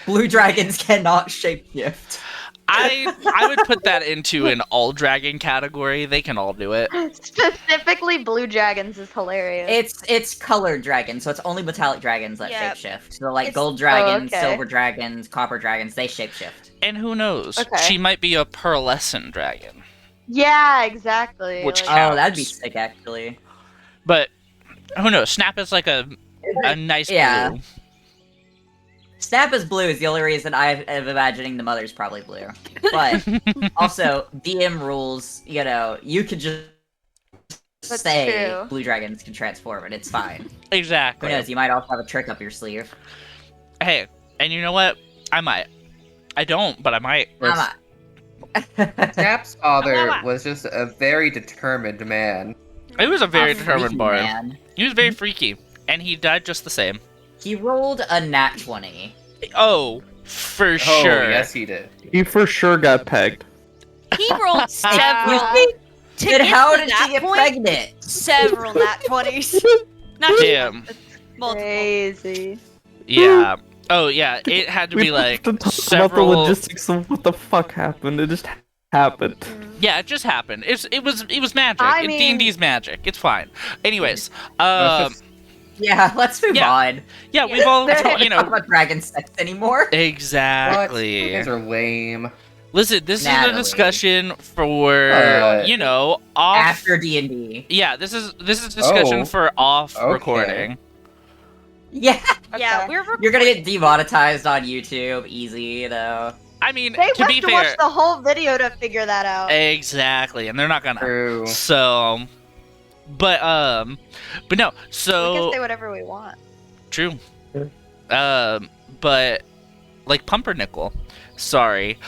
blue dragons cannot shapeshift. I would put that into an all dragon category. They can all do it. Specifically, blue dragons is hilarious. It's colored dragons, so it's only metallic dragons that Yeah. shapeshift. So like It's- gold dragons, okay. silver dragons, copper dragons, they shapeshift. And who knows? Okay. She might be a pearlescent dragon. Yeah, exactly. Which like- counts. Oh, that'd be sick actually. But who knows? Snap is like a nice Yeah. blue. Snap is blue is the only reason I'm imagining the mother's probably blue. But also, DM rules, you could just That's say true. blue dragons can transform and it's fine. Who Exactly. knows, you might also have a trick up your sleeve. Hey, and you know what? I might. I don't, but I might. I'm Snap's father Mama. was just a very determined man. It was a very a determined freaky bard. man. He was very freaky, and he died just the same. He rolled a nat 20. Oh, for Oh, sure. yes, he did. He for sure got pegged. He rolled several. Excuse me? To Then get how to did that she get point, pregnant? Several nat 20s. Not just Damn. one, multiple. Crazy. Yeah. Oh, yeah. It had to We be don't like have to talk several. about the logistics of what the fuck happened. It just happened. Yeah, it just happened. It was magic. I mean- D&D's magic. It's fine. Anyways, Yeah, let's move Yeah. on. yeah, we've all They don't wanna you talk know about dragon sex anymore. What? exactly. You guys are lame. Listen, this is a Natalie. discussion for off. After D&D. Yeah, this is discussion Oh. for off Okay. recording. Yeah, Yeah, Okay. we're you're gonna get demonetized on YouTube, easy, though. I mean, They to would be have to fair, watch the whole video to figure that out. exactly, and they're not gonna. True. So, but no. We can So say whatever we want. true. Yeah. But like pumpernickel. Sorry.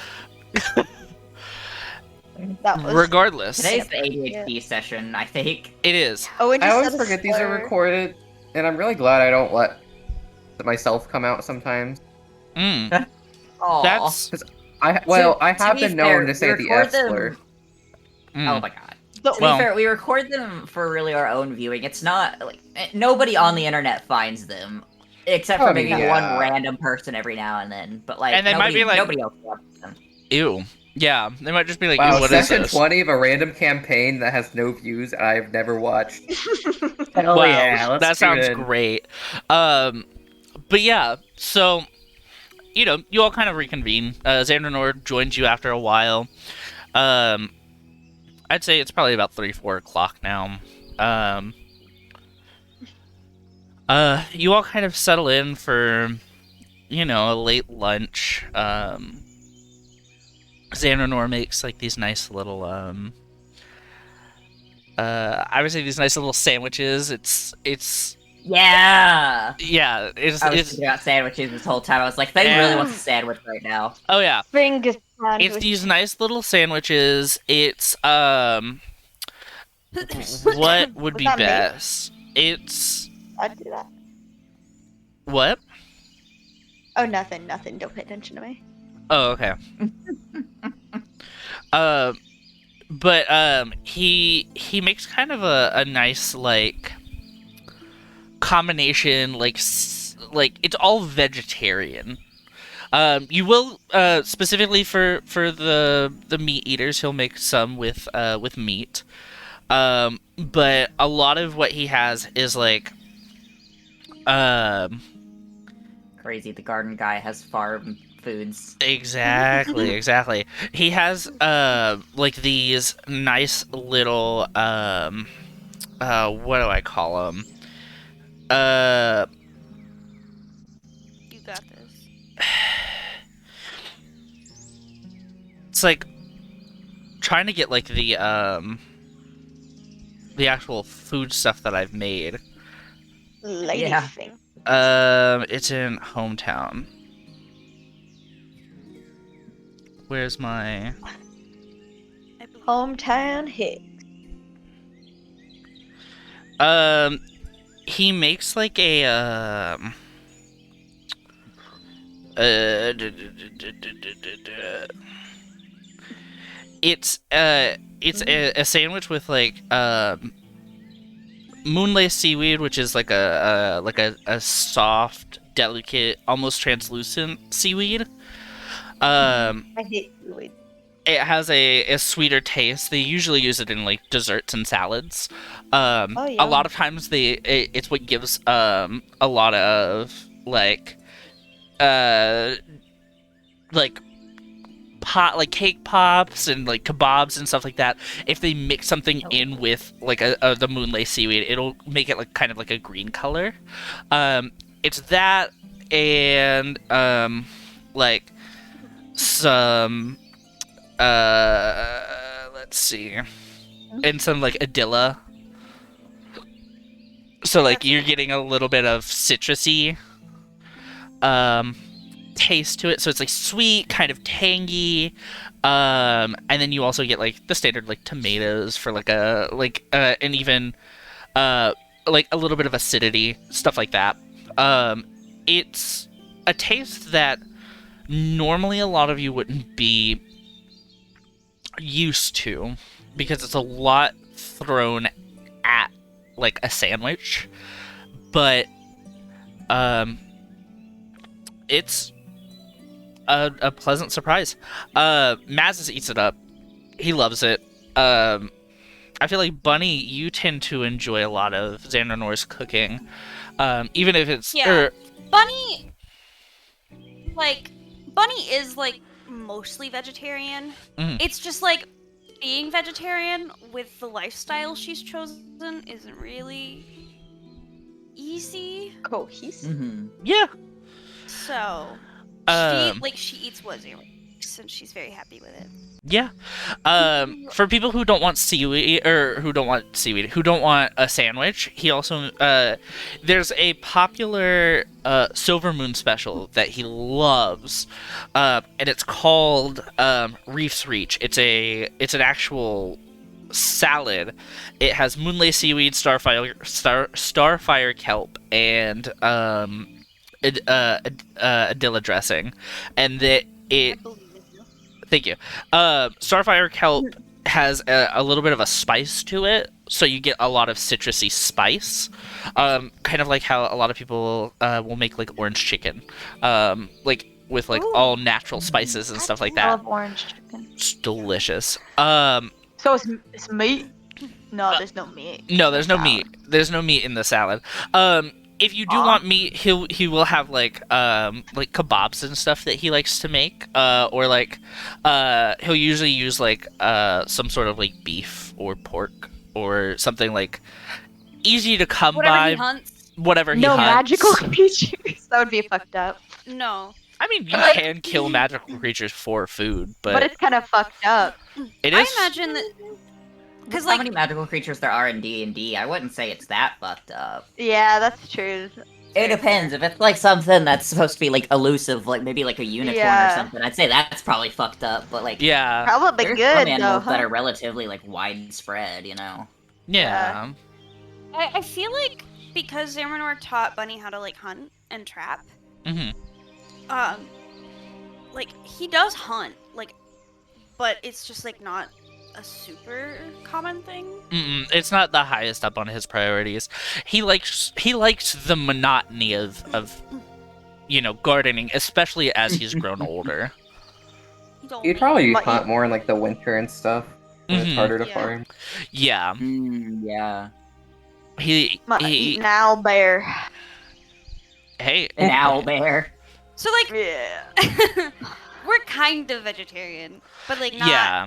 That was. Regardless, Today's the ADHD session, I think. it is. Owen I just always said a forget these are slur. recorded, and I'm really glad I don't let myself come out sometimes. Mm, Aw. that's. I To have be been fair, known to say the record F them- slur. Mm. Oh my god. So- To Well- be fair, we record them for really our own viewing. It's not like nobody on the internet finds them, except for Oh, maybe yeah. one random person every now and then. But like, And they might nobody, be like- nobody else watches them. Ew. Yeah, they might just be like, Wow, "Ew, what is session this?" 20 of a random campaign that has no views and I've never watched. Hell Wow, yeah, let's that do sounds it. great. But yeah, so you all kind of reconvene. Xandranor joins you after a while. I'd say it's probably about 3-4 o'clock now. You all kind of settle in for, a late lunch. Xanonor makes like these nice little I would say these nice little sandwiches. It's Yeah. yeah, I was thinking about sandwiches this whole time. I was like, they really Yeah. wants a sandwich right now. oh yeah. Finger It's sandwich. these nice little sandwiches. It's what would Was be that me? best? It's I'd do that. what? Oh, nothing. Don't pay attention to me. Oh, okay. But he makes kind of a nice like combination like it's all vegetarian. You will specifically for the meat eaters, he'll make some with meat. But a lot of what he has is like Crazy, the garden guy has farm foods. exactly. He has like these nice little what do I call them? You got this. It's like trying to get like the actual food stuff that I've made. Lady Yeah. thing. It's in hometown. Where's my I believe. Hometown hit. he makes like a it's a sandwich with like moonlace seaweed, which is like a soft, delicate, almost translucent seaweed. I hate seaweed. It has a sweeter taste. They usually use it in like desserts and salads. Oh, A yum. lot of times it's what gives a lot of like cake pops and like kebabs and stuff like that. If they mix something in with like the moonlace seaweed, it'll make it like kind of like a green color. It's that and like some let's see, and some like Adilla. So like you're getting a little bit of citrusy taste to it, so it's like sweet, kind of tangy, and then you also get like the standard like tomatoes for like and even like a little bit of acidity, stuff like that. It's a taste that normally a lot of you wouldn't be used to because it's a lot thrown at like a sandwich, but it's a pleasant surprise. Mazes eats it up. He loves it. I feel like Bunny, you tend to enjoy a lot of Xandernor's cooking, even if it's Yeah. Bunny is like mostly vegetarian. Mhm. It's just like being vegetarian with the lifestyle she's chosen isn't really easy. Cohesive. Mm-hmm. yeah. So Um, she eats what Zero likes, and she's very happy with it. Yeah. For people who don't want seaweed, who don't want a sandwich, he also there's a popular Silver Moon special that he loves, and it's called Reef's Reach. It's an actual salad. It has moonlace seaweed, starfire kelp, and Adilla dressing, and it. Thank you. Starfire kelp has a little bit of a spice to it, so you get a lot of citrusy spice. Kind of like how a lot of people will make like orange chicken, like with like Ooh. all natural spices and stuff like I that. love orange chicken. It's delicious. So it's meat? No, there's no meat. No, there's no Salad. meat. There's no meat in the salad. If you do Aw. want meat, he will have like kebabs and stuff that he likes to make. Or like he'll usually use like some sort of like beef or pork or something like easy to come Whatever by. he hunts. whatever he No hunts. magical creatures. That would be fucked up. No. I mean, you can kill magical creatures for food, But it's kind of fucked up. it I is. imagine that. Because, How like, many magical creatures there are in D&D, I wouldn't say it's that fucked up. Yeah, that's true. It depends. If it's like something that's supposed to be like elusive, like maybe like a unicorn Yeah. or something, I'd say that's probably fucked up. But like, Yeah. Probably there's good some though, animals that huh? are relatively like widespread, you know. Yeah. I feel like because Zamanor taught Bunny how to, like, hunt and trap, hmm like, he does hunt, like, but it's just, like, not a super common thing. It's not the highest up on his priorities. He likes the monotony of gardening, especially as he's grown older. He don't You'd probably But hunt more in like the winter and stuff. When it's Mhm. harder to Yeah. farm. Yeah. Yeah. He Eat an owl bear. hey. An owl bear. So, like, Yeah. we're kind of vegetarian, but, like, not Yeah.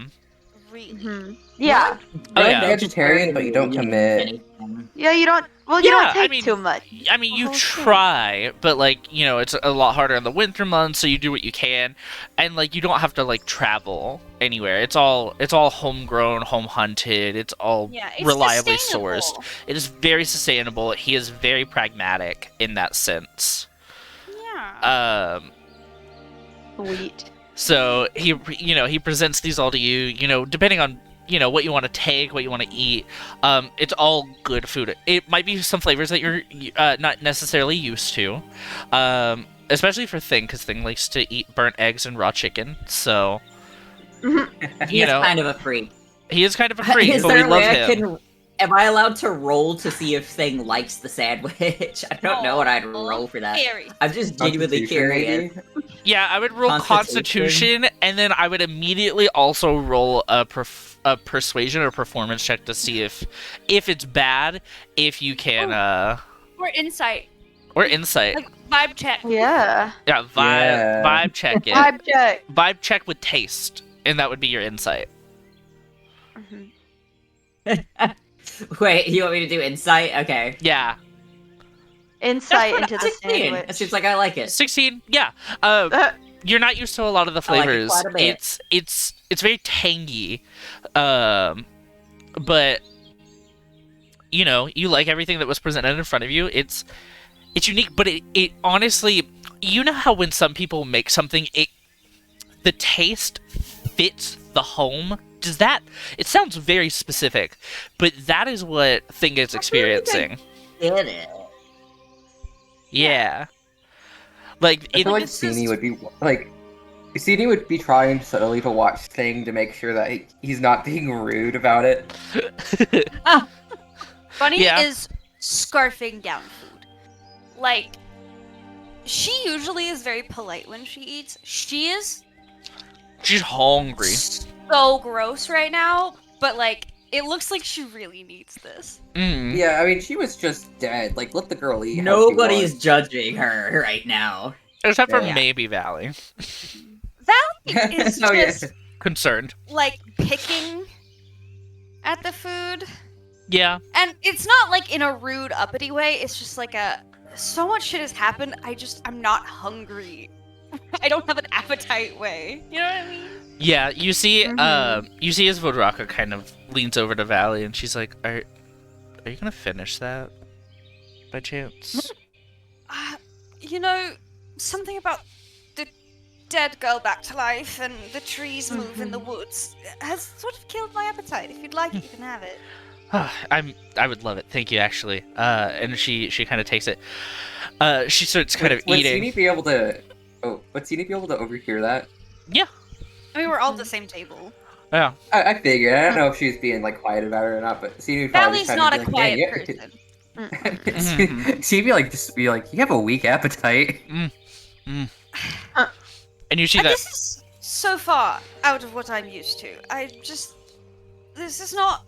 really. Hmm. Yeah. Oh, Red yeah. Vegetarian, but you don't commit. anything. Yeah, you don't. Well, you Yeah, don't I take mean- too much. I mean, you whole thing. try, but like, it's a lot harder in the winter months, so you do what you can, and like, you don't have to like travel anywhere. It's all homegrown, home hunted. It's all Yeah, it's reliably sustainable. sourced. It is very sustainable. He is very pragmatic in that sense. Yeah. Sweet. So he presents these all to you, depending on what you want to take, what you want to eat. It's all good food. It might be some flavors that you're not necessarily used to, especially for Thing, because Thing likes to eat burnt eggs and raw chicken. So He is kind of a freak. he is kind of a freak, Is but we there a love way I him. am I allowed to roll to see if Thing likes the sandwich? I don't know what I'd roll for that. Very. I'm just genuinely Constitution, curious. maybe? Yeah, I would roll Constitution. Constitution, and then I would immediately also roll a persuasion or performance check to see if it's bad, if you can Or insight. or insight. Like, vibe check. Yeah. Yeah, Yeah. vibe check it. Vibe check. Vibe check with taste, and that would be your insight. Wait, you want me to do insight? Okay. Yeah, Insight into the 16. It sandwich. seems like I like it. 16. Yeah. Uh, You're not used to a lot of the I like it flavors. quite a bit. It's very tangy, but you like everything that was presented in front of you. It's unique, but it honestly, how when some people make something, the taste fits the home. It sounds very specific, but that is what Thing is experiencing. Get it. Yeah. Like, I feel like it's just- Sini would be like. Sini would be trying subtly to watch Thing to make sure that he's not being rude about it. Bunny Yeah. is scarfing down food. Like, she usually is very polite when she eats. She is she's hungry. so gross right now, but like, it looks like she really needs this. Mm. Yeah, I mean, she was just dead. Like, let the girl eat. how she Nobody's wants. judging her right now. Except for Yeah. maybe Valley. Valley is Oh, yeah. just Concerned. like picking at the food, Yeah. and it's not like in a rude, uppity way. It's just like so much shit has happened. I'm not hungry. I don't have an appetite way. You know what I mean? Yeah, you see Mhm. you see as Vodraka kind of leans over to Valley and she's like, Are you gonna finish that? By chance? Something about the dead girl back to life and the trees move in the woods has sort of killed my appetite. If you'd like it, you can have it. I would love it, thank you actually. And she kind of takes it. She starts kind of Would eating. Sini be able to? Oh, would Sini be able to overhear that? Yeah. I mean, we're all at the same table. Yeah. I figured. I don't know if she was being like quiet about it or not, but Sini would probably Valley's just not kind a of be quiet like, person. She'd be like, you have a weak appetite. And you see And that this is so far out of what I'm used to. This is not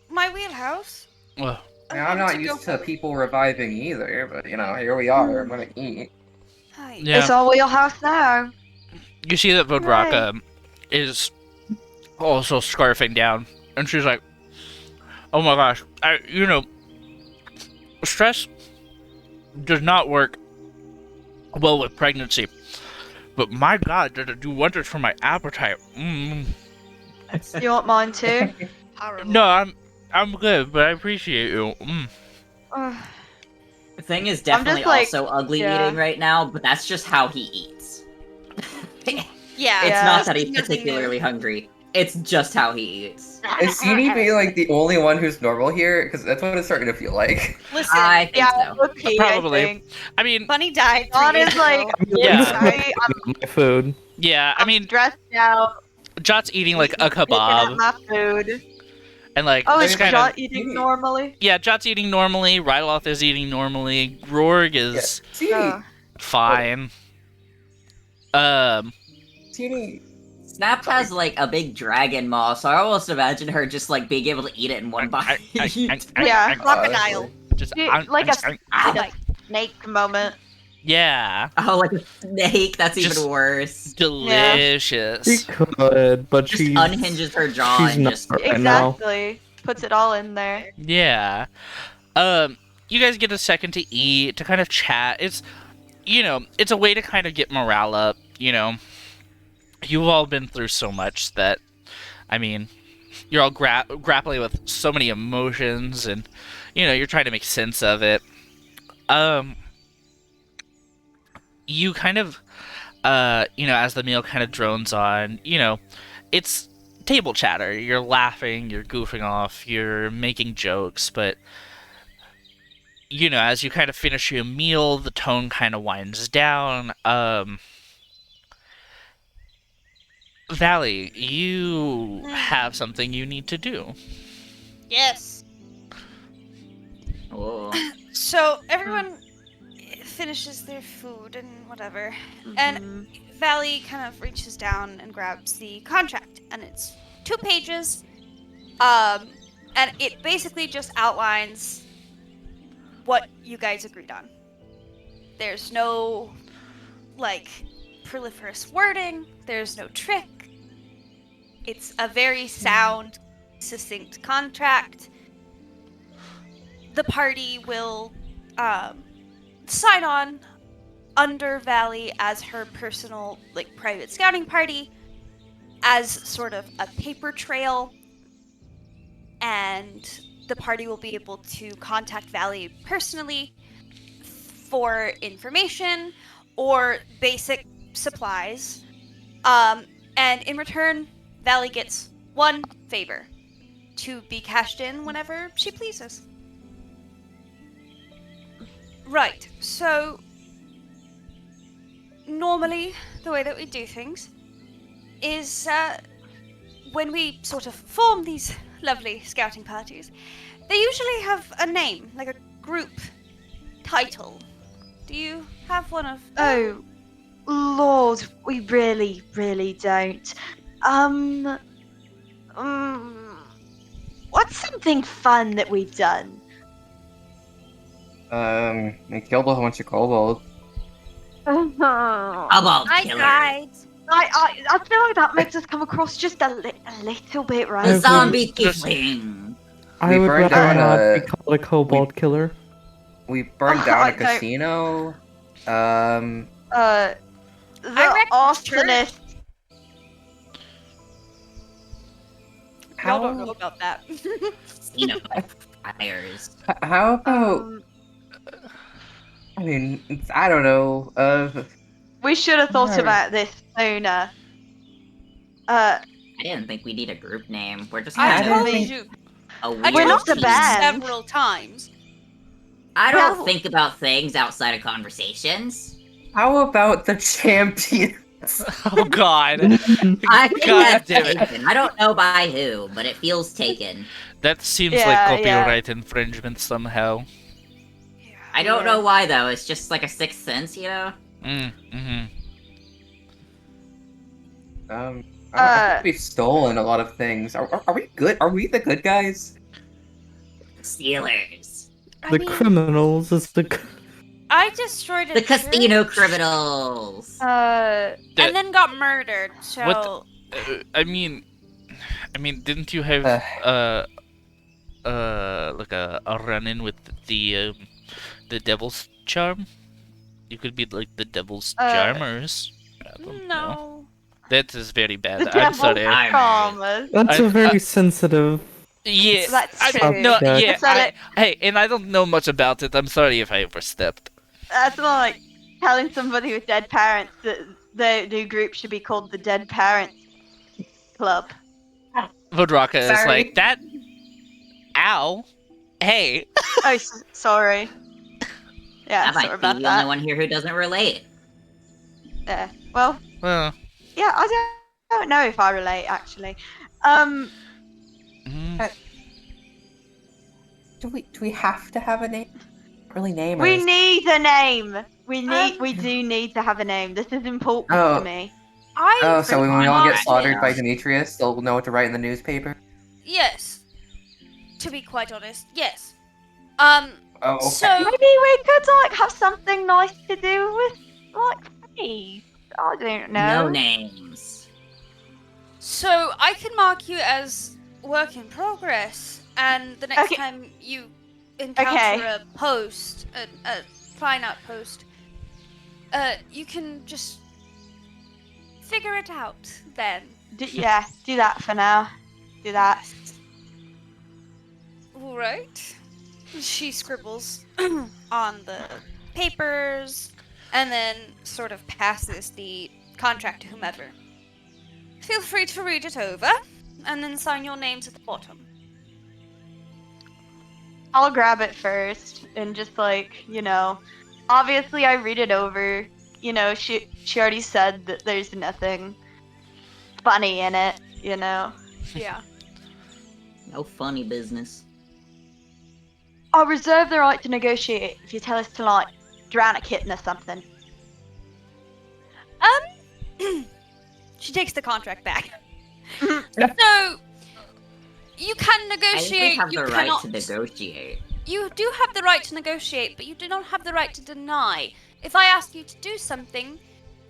my wheelhouse. Ugh. I mean, I'm not used to people reviving either, but here we are. I'm gonna eat. Hi. Yeah. It's all wheelhouse now. You see that Vodraka is also scarfing down, and she's like, "Oh my gosh, stress does not work well with pregnancy. But my God, does it do wonders for my appetite? You want mine too? Horrible. No, I'm good, but I appreciate you. Ugh. The thing is I'm definitely just like- also ugly yeah. eating right now, but that's just how he eats. It's Yeah. Yeah. not that he's Nothing new. particularly hungry. It's just how he eats. Is CD being like the only one who's normal here? Because that's what it's starting to feel like. Listen, I think Yeah, so. okay, Probably. I think. I mean, Bunny died. 3 John days is like, ago. Yeah. sorry, My food. yeah, I I'm mean, stressed out. Jot's eating like a Picking up kebab, my food. and like Oh, just is kind John of. eating normally? Yeah, Jot's eating normally. Ryloth is eating normally. Rorg is CD, Oh. fine. CD, Snap has like a big dragon maw, so I almost imagine her just like being able to eat it in one bite. Yeah. Crocodile. Just Like a snake moment. yeah, Oh, like a snake? That's Just- even worse. delicious. She could, but Just she's unhinges her jaw she's and not just right now. Exactly. Puts it all in there. Yeah. You guys get a second to eat, to kind of chat. It's, it's a way to kind of get morale up, You've all been through so much that, I mean, you're all grappling with so many emotions and, you're trying to make sense of it. You kind of, as the meal kind of drones on, it's table chatter. You're laughing, you're goofing off, you're making jokes, but as you kind of finish your meal, the tone kind of winds down. Valley, you have something you need to do. Yes. Oh. So everyone finishes their food and whatever, and Valley kind of reaches down and grabs the contract, and it's 2 pages, and it basically just outlines what you guys agreed on. There's no proliferous wording. There's no trick. It's a very sound, succinct contract. The party will sign on under Valley as her personal, private scouting party, as sort of a paper trail, and the party will be able to contact Valley personally for information or basic supplies. And in return, Valley gets 1 favor: to be cashed in whenever she pleases. Right, so normally the way that we do things is when we sort of form these lovely scouting parties, they usually have a name, like a group title. Do you have one of Oh, Lord, we really, really don't. What's something fun that we've done? We killed a bunch of kobolds. About I killer. died. I feel like that makes us come across just a little bit A right. zombie Just- killing. I We would burned rather down not a- be called a kobold killer. We burned Oh, down I a don't- casino. The wrecked arsonist. Y'all don't know about that. Fires. How about? I mean, I don't know. We should have thought Alright. about this sooner. I didn't think we need a group name. We're just I kind don't of told think- you. a I weird We're not told the you band. several times. I don't Well- think about things outside of conversations. How about the champion? Oh God. I think God that's damn it. taken. I don't know by who, but it feels taken. That seems Yeah, like yeah. copyright infringement somehow. I don't know why though. It's just like a sixth sense, Mm-hmm. I think we've stolen a lot of things. Are we good? Are we the good guys? Stealers. The criminals is the. I destroyed a The casino church criminals. and then got murdered. So What I mean, didn't you have like a run-in with the the devil's charm? You could be like the devil's Uh, charmers. I don't know. No. That is very bad. The I'm devil's sorry. charmers. That's I- a very sensitive. Yeah, That's I true. no, Yeah. yeah. That's not it. Hey, and I don't know much about it. I'm sorry if I overstepped. That's like telling somebody with dead parents that their new group should be called the Dead Parents Club. Vodraka is Sorry. like that. Ow. Hey. Oh, sorry. Yeah, I sorry might be about the only that. one here who doesn't relate. Yeah. Well, Well, yeah, I don't know if I relate actually. mm, Do we have to have a name? Really name or We is- need a name. We Um, do need to have a name. This is important Oh. to me. Oh, so when we all get Fine. slaughtered by Yeah. Demetrius, they'll know what to write in the newspaper? Yes. To be quite honest, yes. Oh, okay. So Maybe we could like have something nice to do with like peace. I don't know. No names. So I can mark you as work in progress, and the next Okay. time you encounter Okay. a post, a fine art post, you can just figure it out then. Yeah, do that for now. Do that. All right. She scribbles on the papers, and then sort of passes the contract to whomever. Feel free to read it over, and then sign your names at the bottom. I'll grab it first and just like, obviously I read it over. She already said that there's nothing funny in it, Yeah. No funny business. I'll reserve the right to negotiate if you tell us to like drown a kitten or something. She takes the contract back. So you can I think we negotiate. have You the right cannot. to negotiate. You do have the right to negotiate, but you do not have the right to deny. If I ask you to do something,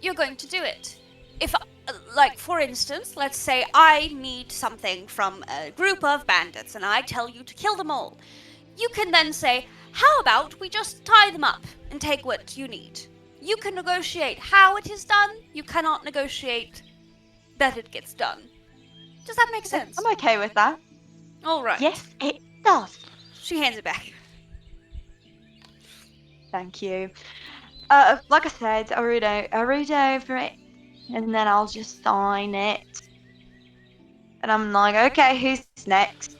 you're going to do it. If, like, for instance, let's say I need something from a group of bandits and I tell you to kill them all. You can then say, how about we just tie them up and take what you need? You can negotiate how it is done, you cannot negotiate that it gets done. Does that make sense? I'm okay with that. Alright. Yes, it does. She hands it back. Thank you. Like I said, I'll read over it, and then I'll just sign it. And I'm like, okay, who's next?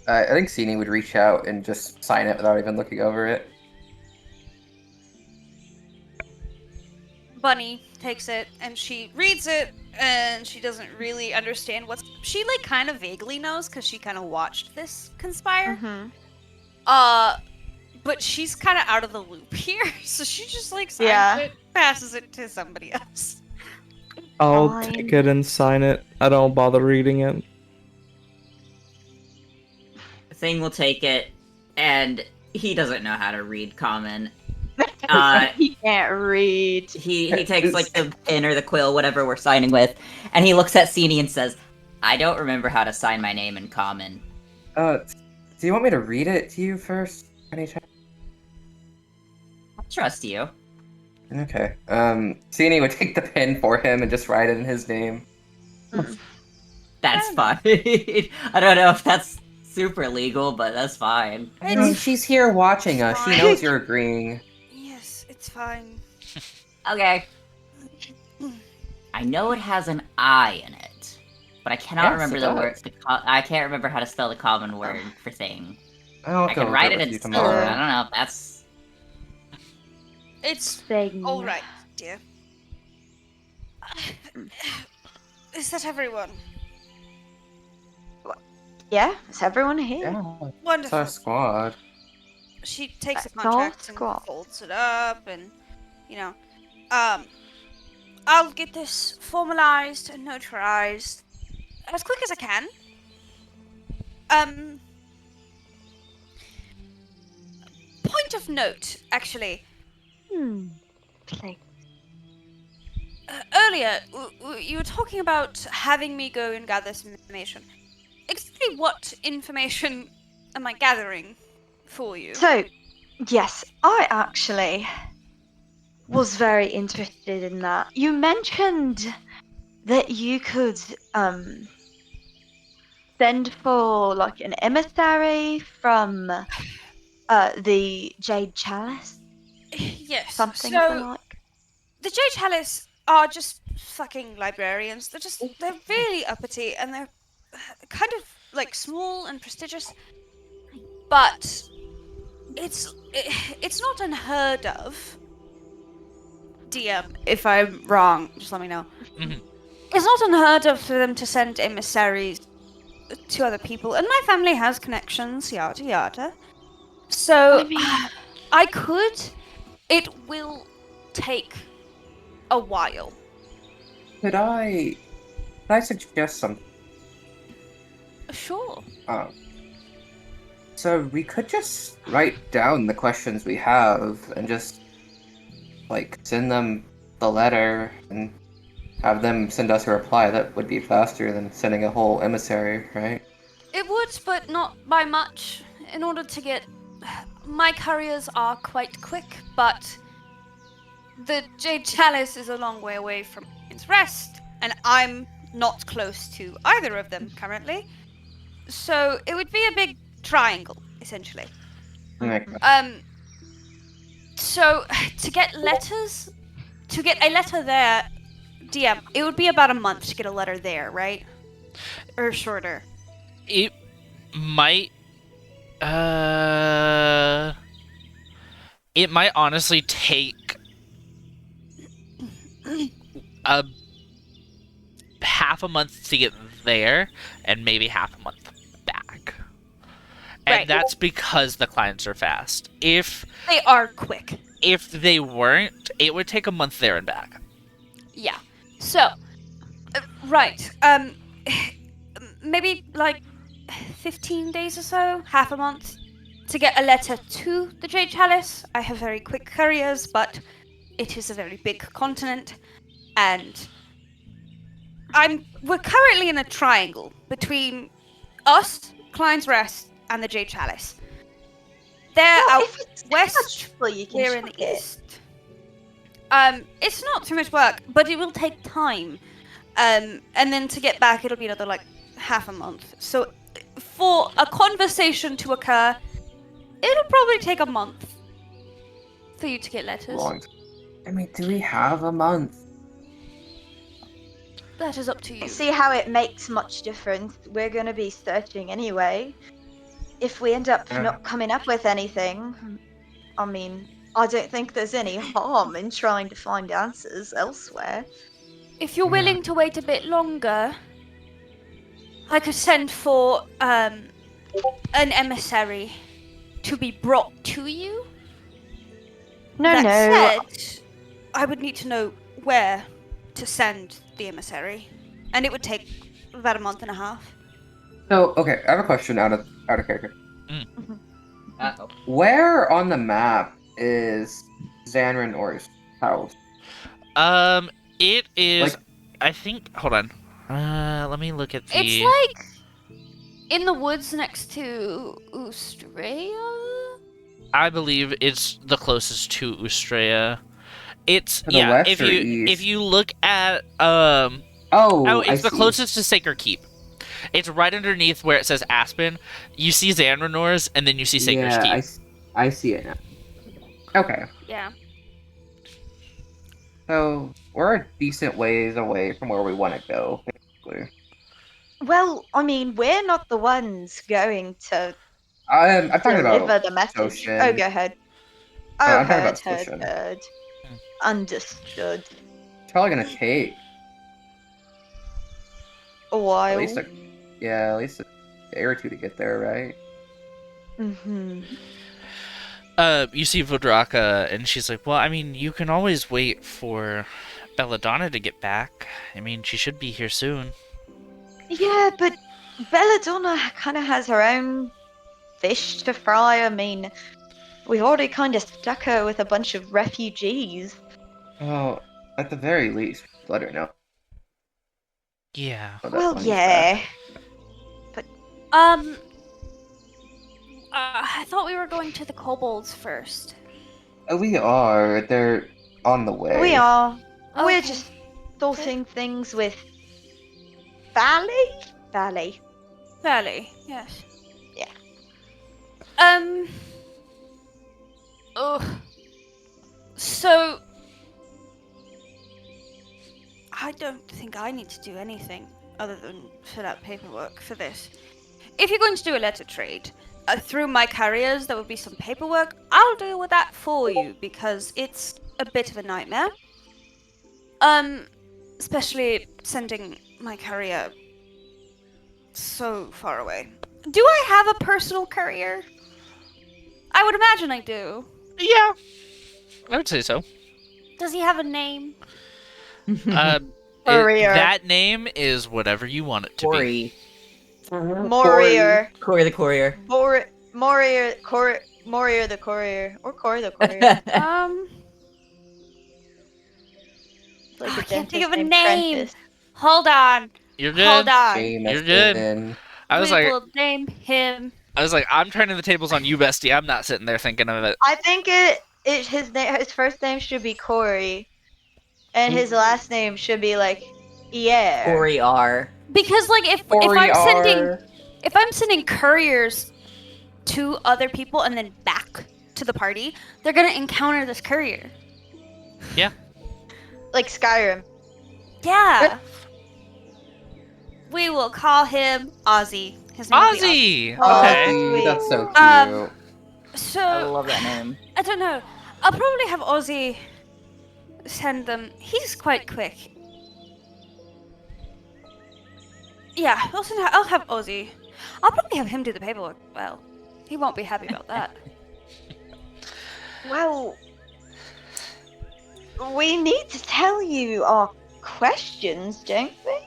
I think Sini would reach out and just sign it without even looking over it. Bunny takes it and she reads it and she doesn't really understand what's she like kind of vaguely knows because she kind of watched this conspire. Mm-hmm. But she's kind of out of the loop here, so she just like signs Yeah. it, passes it to somebody else. I'll Fine. take it and sign it. I don't bother reading it. Thing will take it, and he doesn't know how to read common. He can't read. He takes like the pen or the quill, whatever we're signing with, and he looks at Sini and says, "I don't remember how to sign my name in common." Do you want me to read it to you first? Any chance? I trust you. Okay. Sini would take the pen for him and just write it in his name. That's fine. I don't know if that's super legal, but that's fine. She's here watching us. She fine. knows you're agreeing. Yes, it's fine. Okay. I know it has an I in it, but I cannot Yes, remember it the word. does. I can't remember how to spell the common word for thing. I'll I go can write over it with in you stone. tomorrow. I don't know if that's. It's Thing. all right, dear. Is that everyone? Yeah, is everyone here? Yeah, it's Wonderful. our squad. She takes the That's all contract and squad. folds it up and I'll get this formalized and notarized as quick as I can. Point of note, actually. Please. Earlier, you were talking about having me go and gather some information. Exactly what information am I gathering for you? So, Yes, I actually was very interested in that. You mentioned that you could send for like an emissary from the Jade Chalice, Yes. something of the So like. the Jade Chalice are just fucking librarians. They're really uppity and they're kind of like small and prestigious, but it's not unheard of. DM, if I'm wrong, just let me know. Mhm. It's not unheard of for them to send emissaries to other people, and my family has connections, yada yada. I So mean, I could. It will take a while. Could I suggest something? Sure. Um, so we could just write down the questions we have and just like send them the letter and have them send us a reply. That would be faster than sending a whole emissary, right? It would, but not by much. In order to get. My couriers are quite quick, but the Jade Chalice is a long way away from Queen's Rest, and I'm not close to either of them currently. So it would be a big triangle, essentially. Like, So to get letters, to get a letter there, DM, it would be about a month to get a letter there, right? Or shorter. It might. Uh. It might honestly take a half a month to get there, and maybe half a month back. And Right. that's because the clients are fast. If They are quick. they weren't, it would take a month there and back. Yeah. So, right. Maybe like 15 days or so, half a month, to get a letter to the Jade Chalice. I have very quick couriers, but it is a very big continent, and we're currently in a triangle between us, Klein's Rest, and the Jade Chalice. They're well, out if it's too west, much trouble, you can we're in chuck the it. east. It's not too much work, but it will take time. And then to get back, it'll be another like half a month. So for a conversation to occur, it'll probably take a month for you to get letters. long. I mean, do we have a month? That is up to you. See how it makes much difference. We're gonna be searching anyway. If we end up Yeah. not coming up with anything, I mean, I don't think there's any harm in trying to find answers elsewhere. If you're willing to wait a bit longer, I could send for an emissary to be brought to you. No, That no. said, I would need to know where to send the emissary, and it would take about a month and a half. So, okay, I have a question out of character. Uh-oh. Where on the map is Zanrin Or's house? It is. Like- I think. Hold on. Let me look at the. It's like in the woods next to Ustrea. I believe it's the closest to Ustrea. It's To the west If or you east? look at Oh, it's I the see. closest to Sacred Keep. It's right underneath where it says Aspen. You see Zanranor's, and then you see Sacred Yeah, Keep. I see it now. Okay, Yeah. so we're a decent ways away from where we want to go, basically. Well, I mean, we're not the ones going to I'm talking deliver about the message. Soshin. Oh, go ahead. Oh, I'm talking about heard. Soshin. Understood. It's probably gonna take A at while. least a day or two to get there, right? Mm-hmm. You see Vodraka, and she's like, "Well, I mean, you can always wait for Belladonna to get back. I mean, she should be here soon." Yeah, but Belladonna kind of has her own fish to fry. I mean, we've already kind of stuck her with a bunch of refugees. Well, at the very least, let her know. Yeah. that Well, Bunny's yeah. back. Um, I thought we were going to the kobolds first. We are. They're on the way. We are. We're Okay. just sorting things with Valley? Valley. Valley, yes. Yeah. Ugh. So, I don't think I need to do anything other than fill out paperwork for this. If you're going to do a letter trade through my carriers, there would be some paperwork. I'll deal with that for you because it's a bit of a nightmare. Especially sending my courier so far away. Do I have a personal courier? I would imagine I do. Yeah, I would say so. Does he have a name? Courier. That name is whatever you want it to be. Corey. Morier. Corey the courier. Morier the courier. Or Corey the courier. Like I a can't think dentist of a named name. Prentice. Hold on. You're good. Hold on. You're good. Jameson. I was We like, will name him. I'm turning the tables on you, bestie. I'm not sitting there thinking of it. I think his first name should be Corey, and his last name should be like Pierre. Corey R. Because like if I'm sending couriers to other people and then back to the party, they're gonna encounter this courier. Like Skyrim. Yeah. We will call him Ozzy. His name will be Ozzy! Oh, Okay. sweet. That's so cute. Um, I So love that name. I don't know. I'll probably have Ozzy send them. He's quite quick. Yeah, I'll have Ozzy. I'll probably have him do the paperwork. Well, he won't be happy about that. Well, we need to tell you our questions, don't we?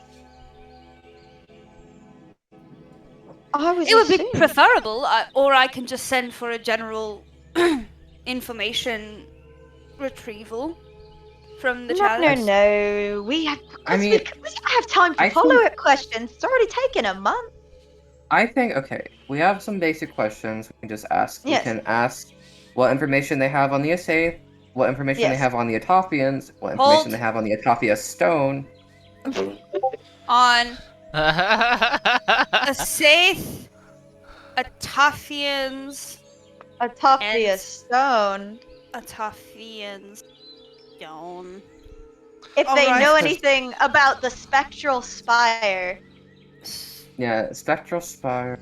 I was It would be assuming- preferable, or I can just send for a general information retrieval from the child. No. We have. I mean, we don't have time for I follow-up questions. It's already taken a month. I think, okay, we have some basic questions we can just ask. Yes. We can ask what information they have on the Aesaith, what information they Yes. have on the Atophians, what Hold. information they have on the Atophia stone. On Aesaith, Atophians, Atophia And- stone. Atophians, Stone. If they Alright. know anything about the spectral spire. Yeah, Spectral Spire.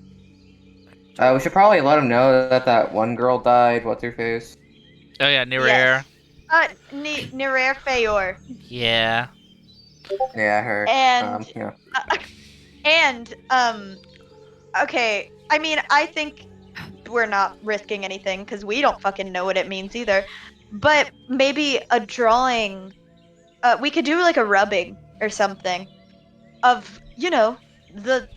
We should probably let them know that one girl died. What's her face? Oh yeah, Nirair. Nerer Feyor. Yeah. Yeah, her. And Yeah. and okay, I mean, I think we're not risking anything because we don't fucking know what it means either. But maybe a drawing. We could do like a rubbing or something of, the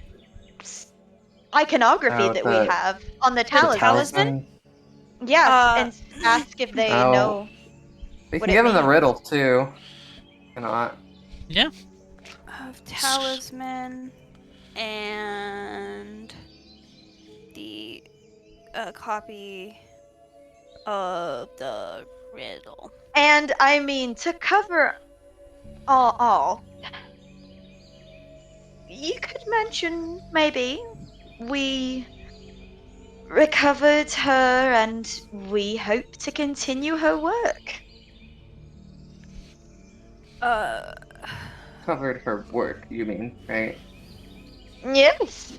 iconography Oh, that we the- have on the The talisman. Yes, and ask if they Oh. know. We what can it give them the means. riddle too. Cannot. Yeah. Of talisman and the copy of the riddle. And I mean, to cover all, you could mention maybe we recovered her and we hope to continue her work. Covered her work, you mean, right? Yes.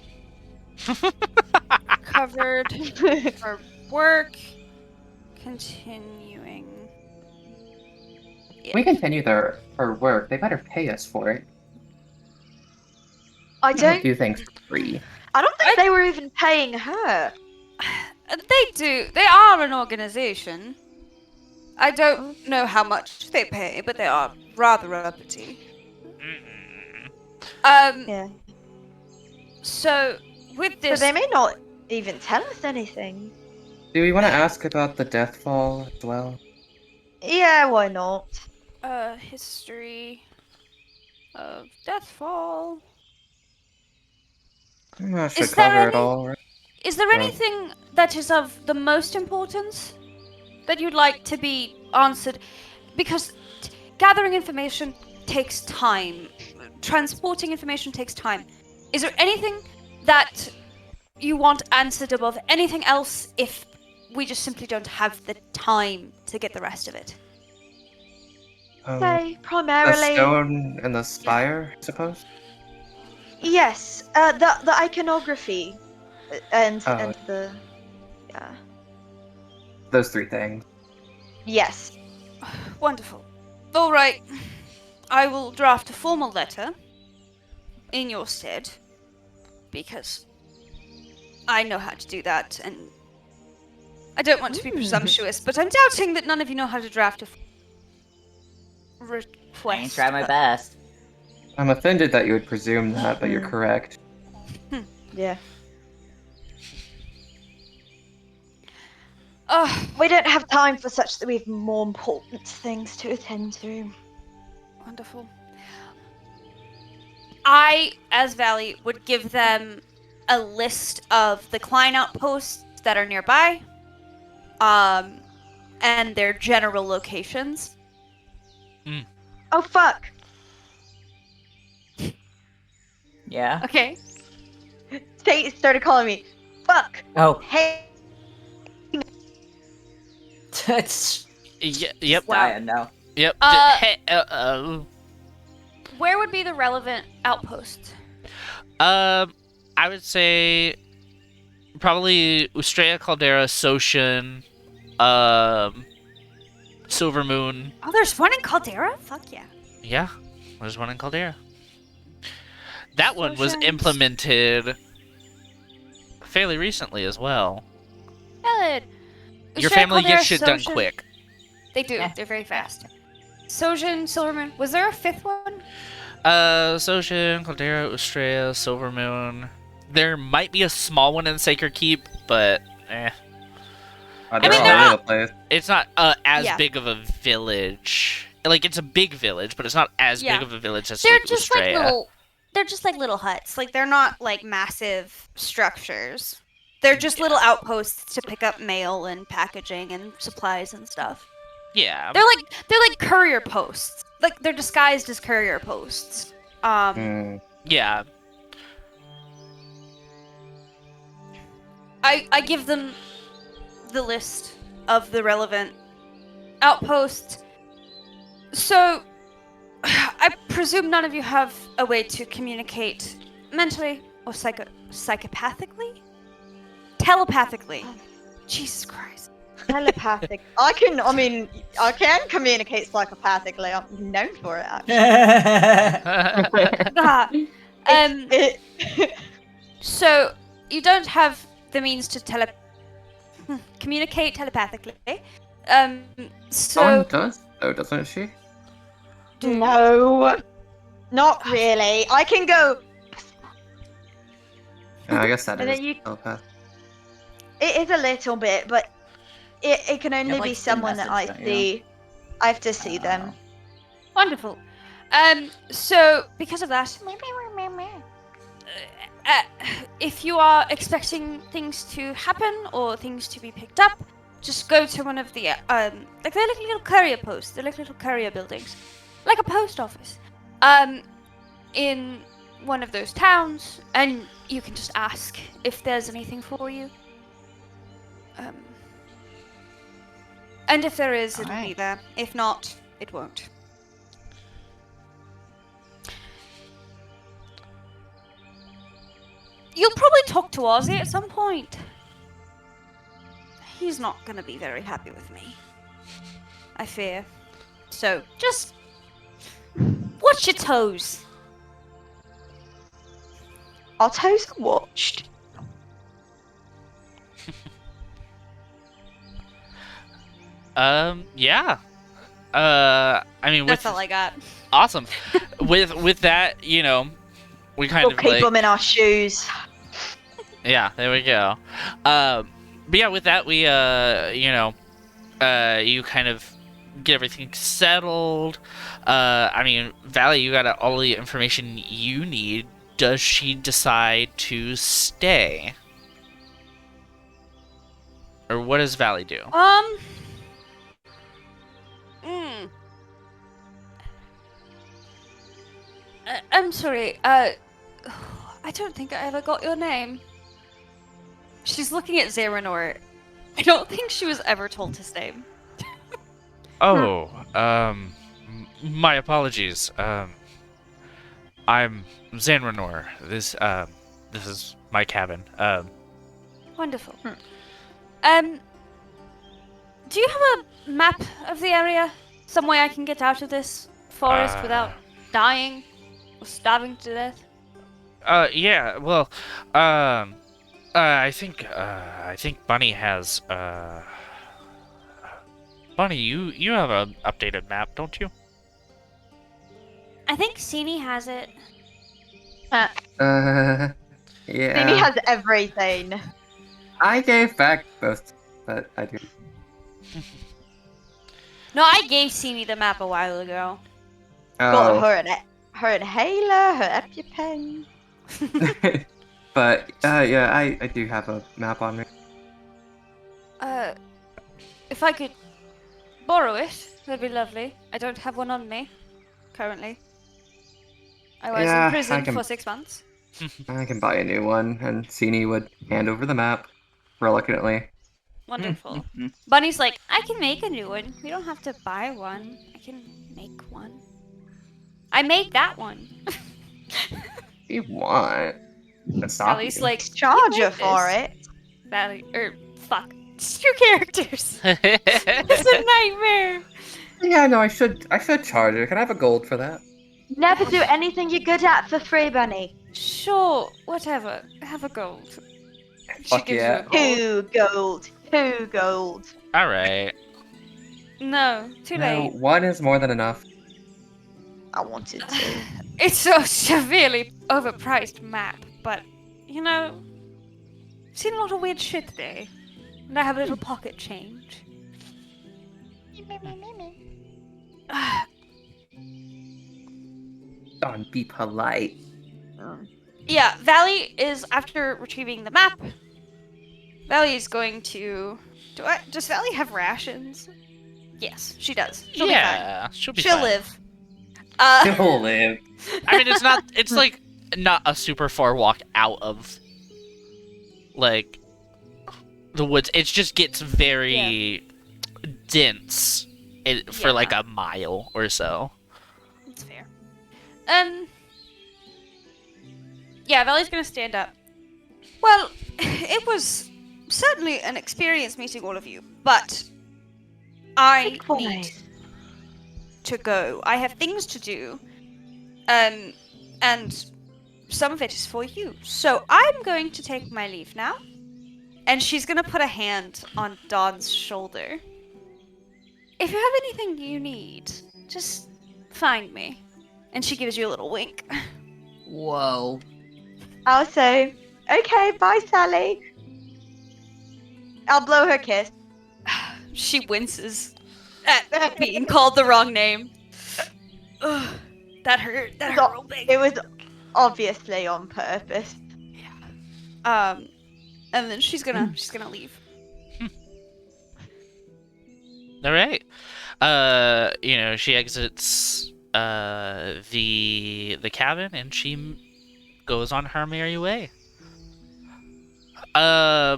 Covered her work, continuing. We continue her work. They better pay us for it. I We don't don't. do things for free. I don't think they were even paying her. They do. They are an organization. I don't know how much they pay, but they are rather uppity. Yeah. So with So this, they may not even tell us anything. Do we want to ask about the Deathfall as well? Yeah, why not? history of Deathfall. That should Is there cover it any- all, right? Is there anything that is of the most importance that you'd like to be answered? Because gathering information takes time. Transporting information takes time. Is there anything that you want answered above anything else if we just simply don't have the time to get the rest of it? Say The primarily. stone and the spire, I suppose. Yes, the iconography and Oh. the yeah. Those three things. Yes. Wonderful. All right. I will draft a formal letter in your stead because I know how to do that, and I don't want to be presumptuous, but I'm doubting that none of you know how to draft a request. I try my best. I'm offended that you would presume that, but you're correct. Yeah. Oh, We don't have time for such that we have more important things to attend to. wonderful. I, as Valley, would give them a list of the Klein outposts that are nearby, and their general locations. Oh fuck! Yeah. Okay. State started calling me. Fuck! Oh. Hey! It's Yep. dying now. Yep. Where would be the relevant outpost? I would say probably Ustrea, Caldera, Soshin, Silver Moon. Oh, there's one in Caldera? Fuck yeah. Yeah, there's one in Caldera. That one was Soshin's- implemented fairly recently as well. Good. Your Ustrea, family Caldera, gets shit done Sojin- quick. They do. Yeah. They're very fast. Sojin, Silvermoon. Was there a fifth one? Soshin, Caldera, Ustrea, Silver Moon. There might be a small one in Sacred Keep, but They're mean, all they're over not- the place. it's not as Yeah. big of a village. Like, it's a big village, but it's not as Yeah. big of a village as They're like just Ustrea. like little. They're just like little huts. Like they're not like massive structures. They're just little outposts to pick up mail and packaging and supplies and stuff. Yeah. They're like courier posts. Like they're disguised as courier posts. Yeah. I give them the list of the relevant outposts. So, I presume none of you have a way to communicate mentally or psychopathically? Telepathically. Jesus Christ. Telepathic. I can communicate psychopathically. I'm known for it, actually. Ah, It- so, you don't have the means to communicate telepathically. So... Dawn does, though, doesn't she? No, not really. I can go. Yeah, I guess that And is then you- telepath. It is a little bit, but it can only like, be send someone that I message, don't you? see. I have to see them. Wonderful. So because of that, if you are expecting things to happen or things to be picked up, just go to one of the like they're like little courier posts. They're like little courier buildings, like a post office, in one of those towns, and you can just ask if there's anything for you. And if there is, it'll be Alright. there. If not, it won't. You'll probably talk to Ozzy at some point. He's not gonna be very happy with me, I fear. So, just watch your toes. Our toes are watched. Yeah. I mean, with That's all I got. awesome. with that, you know, we kind We'll of keep like, them in our shoes. yeah, there we go. But yeah, with that, we you kind of get everything settled. I mean, Valley, you got all the information you need. Does she decide to stay? Or what does Valley do? I'm sorry. I don't think I ever got your name. She's looking at Xehanort. I don't think she was ever told his name. Oh, my apologies. I'm Zanranor. This is my cabin. Wonderful. Do you have a map of the area? Some way I can get out of this forest without dying or starving to death? Yeah, well, I think Bunny has, Bunny, you have an updated map, don't you? I think Sini has it. Yeah. Mimi has everything. I gave back both, but I do. No, I gave Sini the map a while ago. Got Oh. her inhaler, her EpiPen. But yeah, I do have a map on me. If I could borrow it, that'd be lovely. I don't have one on me, currently. I was Yeah, in prison I can- for 6 months. I can buy a new one, and Sini would hand over the map, reluctantly. Wonderful. Bunny's like, I can make a new one. We don't have to buy one. I can make one. I made that one. If you want, that's stop Sally's you. like, Charge "You her made for this." it. Sally, fuck. It's 2 characters. It's a nightmare. Yeah, no, I should charge her. Can I have a gold for that? Never do anything you're good at for free, Bunny. Sure, whatever. Have a gold. She Fuck gives yeah. you a gold. 2 gold. 2 gold. All right. No, too No, late. 1 is more than enough. I wanted to. It's a severely overpriced map, but, you know, I've seen a lot of weird shit today. And I have a little pocket change. Don't be polite. Yeah, Valley is, after retrieving the map, Valley is going to... Does Valley have rations? Yes, she does. She'll be Yeah, fine. she'll be She'll fine. live. Still live. I mean, it's like not a super far walk out of like the woods. It just gets very dense for Yeah. like a mile or so. That's fair. Yeah, Valley's gonna stand up. Well, it was certainly an experience meeting all of you, but I need to go. I have things to do, and some of it is for you. So I'm going to take my leave now, and she's gonna put a hand on Dawn's shoulder. If you have anything you need, just find me. And she gives you a little wink. Whoa. I'll say, okay, bye, Sally. I'll blow her kiss. She winces at being called the wrong name. Ugh, that hurt. That hurt real big. It was obviously on purpose. And then she's gonna leave. All right. She exits the cabin and she goes on her merry way. I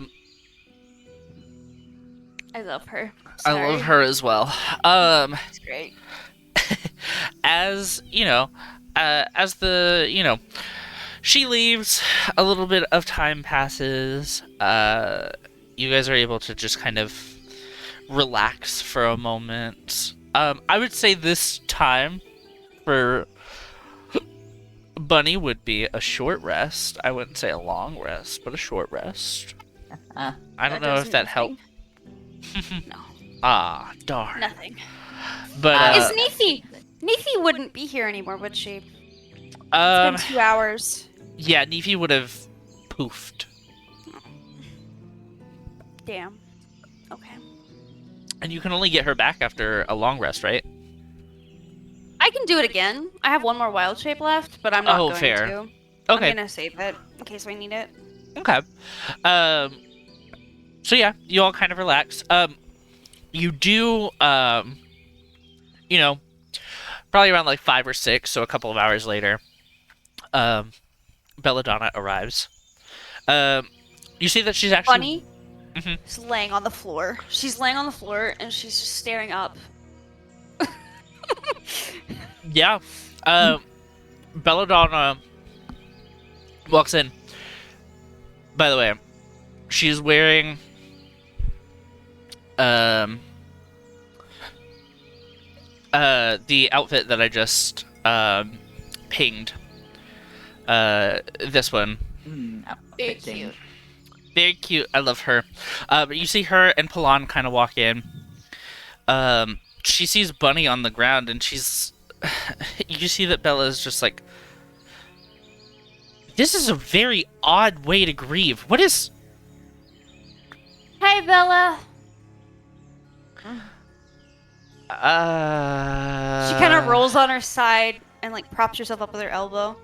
love her. I love her as well. It's great. As she leaves, a little bit of time passes. You guys are able to just kind of relax for a moment. I would say this time for Bunny would be a short rest. I wouldn't say a long rest, but a short rest. I don't know if that helped. No. Ah, darn. Nothing. But Is Neefi? Neefi wouldn't be here anymore, would she? It's been 2 hours. yeah, Neefi would have poofed. Damn. Okay. And you can only get her back after a long rest, right? I can do it again. I have one more wild shape left, but I'm not going fair. to. Okay. I'm gonna save it in case I need it. Okay. So yeah, you all kind of relax. You do, you know, probably around like 5 or 6, so a couple of hours later, Belladonna arrives. You see that she's actually Bunny Mhm. is laying on the floor. She's laying on the floor and she's just staring up. Yeah. Belladonna walks in. By the way, she's wearing the outfit that I just pinged. This one. Very Fitting. cute. Very cute. I love her. But you see her and Palan kind of walk in. She sees Bunny on the ground, and she's. You see that Bella is just like. This is a very odd way to grieve. What is? Hey, Bella. She kind of rolls on her side and like props herself up with her elbow.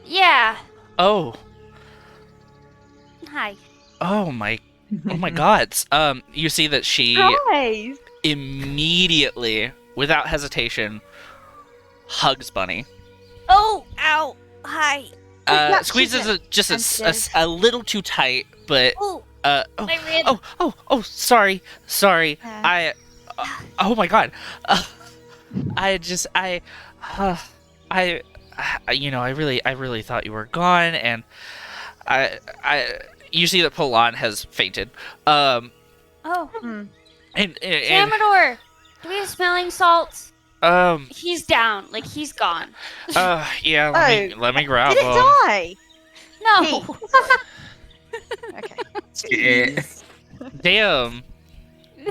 Yeah. Oh. Hi. Oh my God. You see that she Guys! immediately, without hesitation, hugs Bunny. Oh, ow. Hi. Yeah, Squeezes she's it just sensitive. a little too tight, but Oh, oh, my rib. sorry. Yeah. Oh my God. I really thought you were gone, and you see that Polan has fainted. Oh. And Amador, do we have smelling salts? um, He's down. Like, he's gone. yeah, let me grab Did it him. die? No. Okay. Jeez. Damn,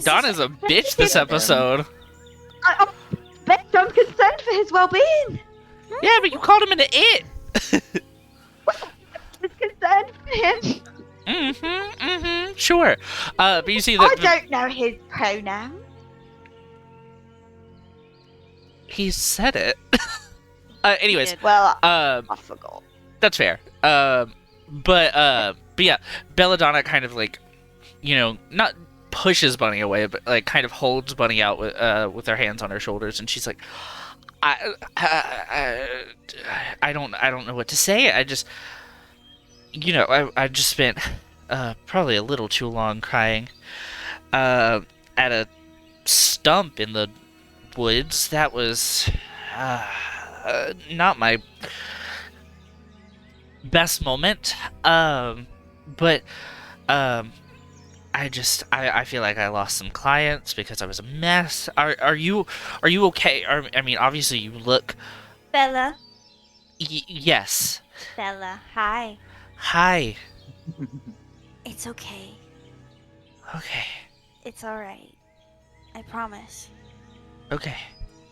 Donna's a bitch this episode. I'm concerned for his well-being. Yeah, but you called him an it. I'm concerned for him. Sure. But you see I that don't know his pronouns. he said it. Anyways, Well, um, I forgot. that's fair. But yeah, Belladonna kind of like, not pushes Bunny away, but like kind of holds Bunny out with her hands on her shoulders, and she's like, I don't know what to say. I just, I just spent probably a little too long crying at a stump in the woods. That was not my best moment. But I feel like I lost some clients because I was a mess. Are you okay? I mean, obviously you look. Bella. Yes. Bella, hi. Hi. It's okay. Okay. It's alright. I promise. Okay.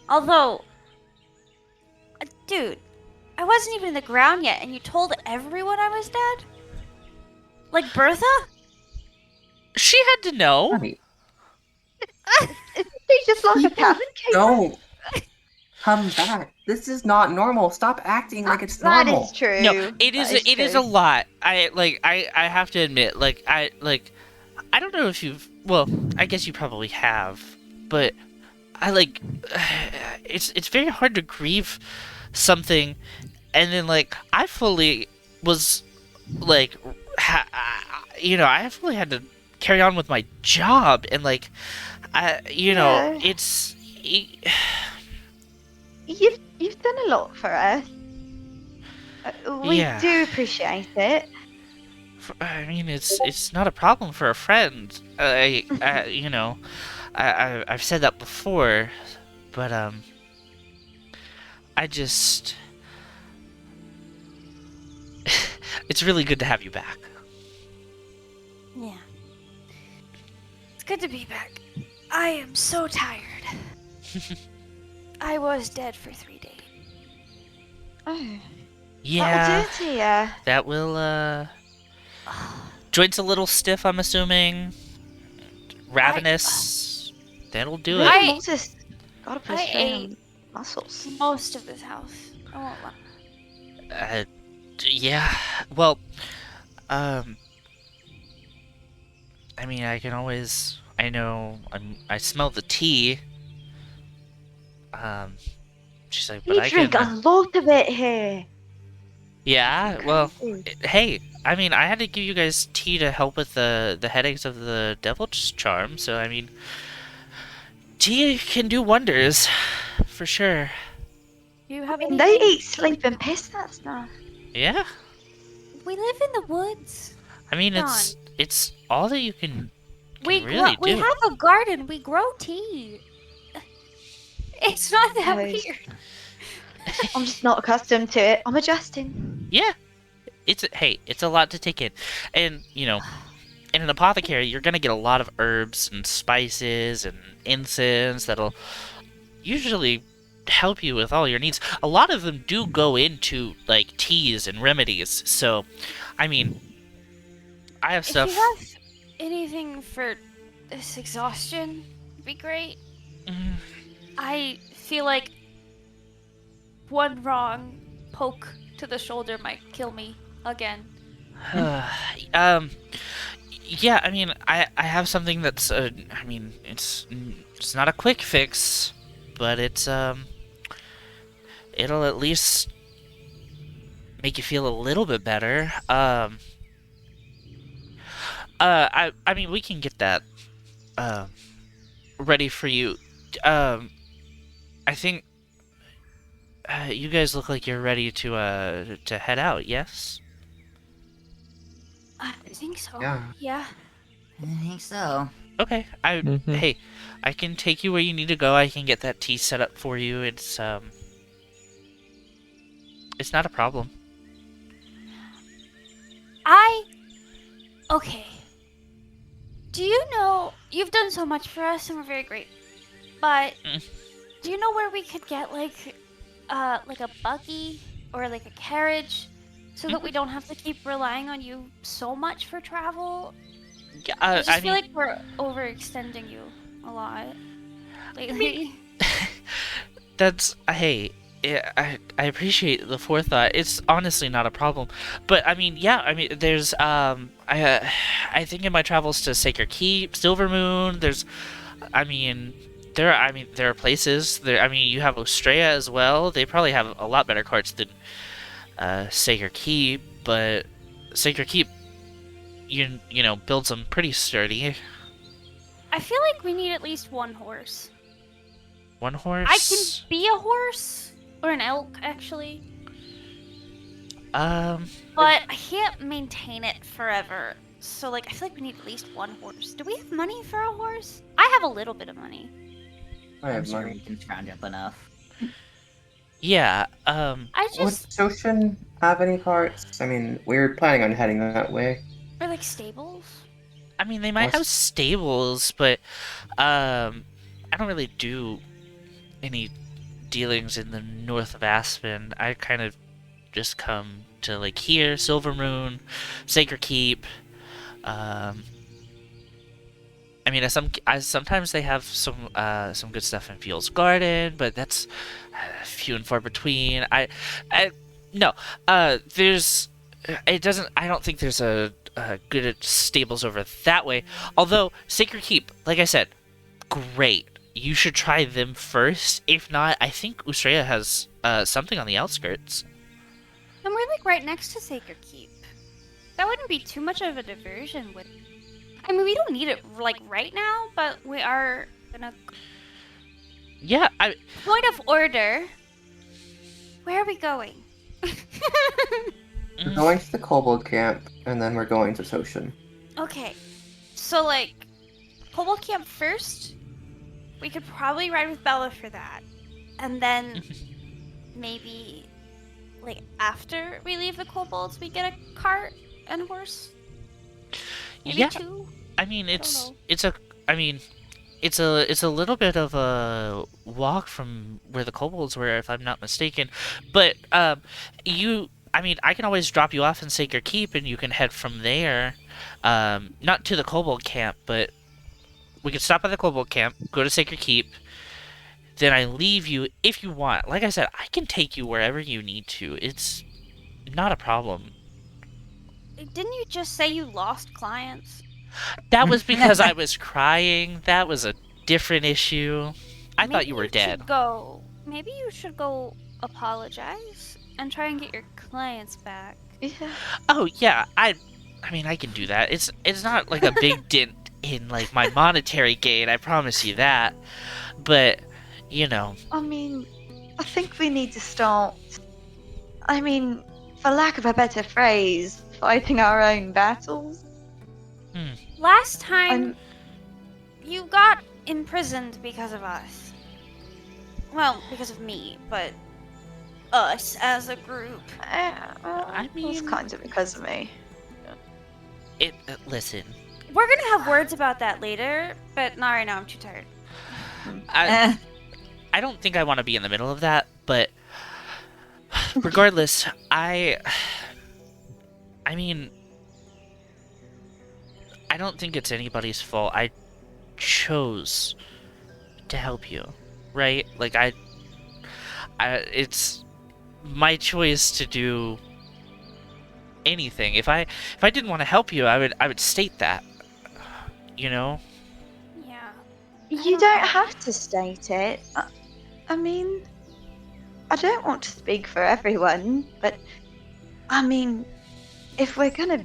Although, dude, I wasn't even in the ground yet, and you told everyone I was dead? Like Bertha? She had to know. Honey, He's just like a tavern keeper. Don't come back. This is not normal. Stop acting like it's That normal. is true. No, it is. That It is a true. lot. I have to admit, I don't know if you've. Well, I guess you probably have, but it's very hard to grieve something, and then I fully was I fully had to carry on with my job, and Yeah. it's. You've done a lot for us. We Yeah. do appreciate it. I mean, it's not a problem for a friend. I've said that before, but I just it's really good to have you back. Yeah. It's good to be back. I am so tired. I was dead for 3 days. Oh, Yeah, that'll do it to ya. that will joints a little stiff, I'm assuming. Ravenous. That'll do it. I- Moses gotta put a I strain ate- on muscles. Most of this house. I won't lie. Yeah. Well, I mean, I can always. I know. I smell the tea. Um, she's like, but We I drink can. a lot of it here. Yeah. Well, Crazy. hey. I mean, I had to give you guys tea to help with the headaches of the devil's charm. So I mean, tea can do wonders, for sure. Do you have And they anything? eat, sleep, and piss that stuff. Yeah. We live in the woods. I mean, John. it's all that you can We really we do. have a garden. We grow tea. It's not that Nice. weird. I'm just not accustomed to it. I'm adjusting. Yeah. It's a lot to take in. And, in an apothecary, you're going to get a lot of herbs and spices and incense that'll usually help you with all your needs. A lot of them do go into, like, teas and remedies. So, I mean, I have stuff. If you have anything for this exhaustion, it'd be great. Mm, I feel like one wrong poke to the shoulder might kill me again. Yeah, I mean, I have something that's, I mean, it's not a quick fix, but it'll at least make you feel a little bit better. I mean, we can get that, ready for you. I think, you guys look like you're ready to head out, yes? I think so. Yeah. Yeah. I think so. Okay, Mhm. hey, I can take you where you need to go. I can get that tea set up for you. It's not a problem. Okay. Do you know you've done so much for us and we're very grateful. But Mm. do you know where we could get like a buggy or like a carriage so that we don't have to keep relying on you so much for travel? Yeah, I just I feel mean, like we're overextending you a lot lately. that's hey, yeah, I appreciate the forethought. It's honestly not a problem. But I mean, yeah, I mean, there's I think in my travels to Sacred Keep, Silver Moon, there are places there. I mean, you have Ostrea as well. They probably have a lot better carts than Sacred Keep, but Sacred Keep, builds them pretty sturdy. I feel like we need at least one horse. One horse. I can be a horse or an elk actually, Um, but I can't maintain it forever. So like I feel like we need at least one horse. Do we have money for a horse? I have a little bit of money. I I'm have sure money. we can scrounge up enough. yeah. I Would just Soshin have any carts? I mean, we're planning on heading that way. or like stables. I mean, they might What's- have stables, but I don't really do any dealings in the north of Aspen. I kind of just come to like here, Silver Moon, Sacred Keep. I mean, sometimes they have some good stuff in Fields Garden, but that's few and far between. No, there's it doesn't. I don't think there's a good stables over that way. Although Sacred Keep, like I said, great. You should try them first. If not, I think Ustrea has something on the outskirts. And we're like right next to Sacred Keep. That wouldn't be too much of a diversion, would it? I mean, we don't need it like right now, but we are gonna. Yeah, Point of order. Where are we going? We're going to the kobold camp, and then we're going to Soshin. Okay, so like, Kobold Camp first. We could probably ride with Bella for that, and then maybe like after we leave the kobolds, we get a cart and horse. Maybe yeah. two. I mean, don't it's know. it's a. I mean, it's a little bit of a walk from where the kobolds were, if I'm not mistaken. But I mean, I can always drop you off in Sacred Keep, and you can head from there. Not to the kobold camp, but we could stop at the kobold camp, go to Sacred Keep. Then I leave you if you want. Like I said, I can take you wherever you need to. It's not a problem. Didn't you just say you lost clients? That was because I was crying. That was a different issue. I thought you were dead. Maybe you should go apologize and try and get your clients back. Yeah. Oh yeah, I mean I can do that. It's not like a big dent in like my monetary gain, I promise you that. But, you know, I mean, I think we need to start. I mean, for lack of a better phrase, fighting our own battles. Last time, I'm. you got imprisoned because of us. Well, because of me, but us as a group. I It was mean- kind of because of me. listen. We're gonna have words about that later, but not right now. I'm too tired. I don't think I want to be in the middle of that, but regardless, I mean, I don't think it's anybody's fault. I chose to help you, right? Like it's my choice to do anything. If I didn't want to help you, I would state that. You know? Yeah. You don't have to state it. I mean, I don't want to speak for everyone, but I mean, if we're gonna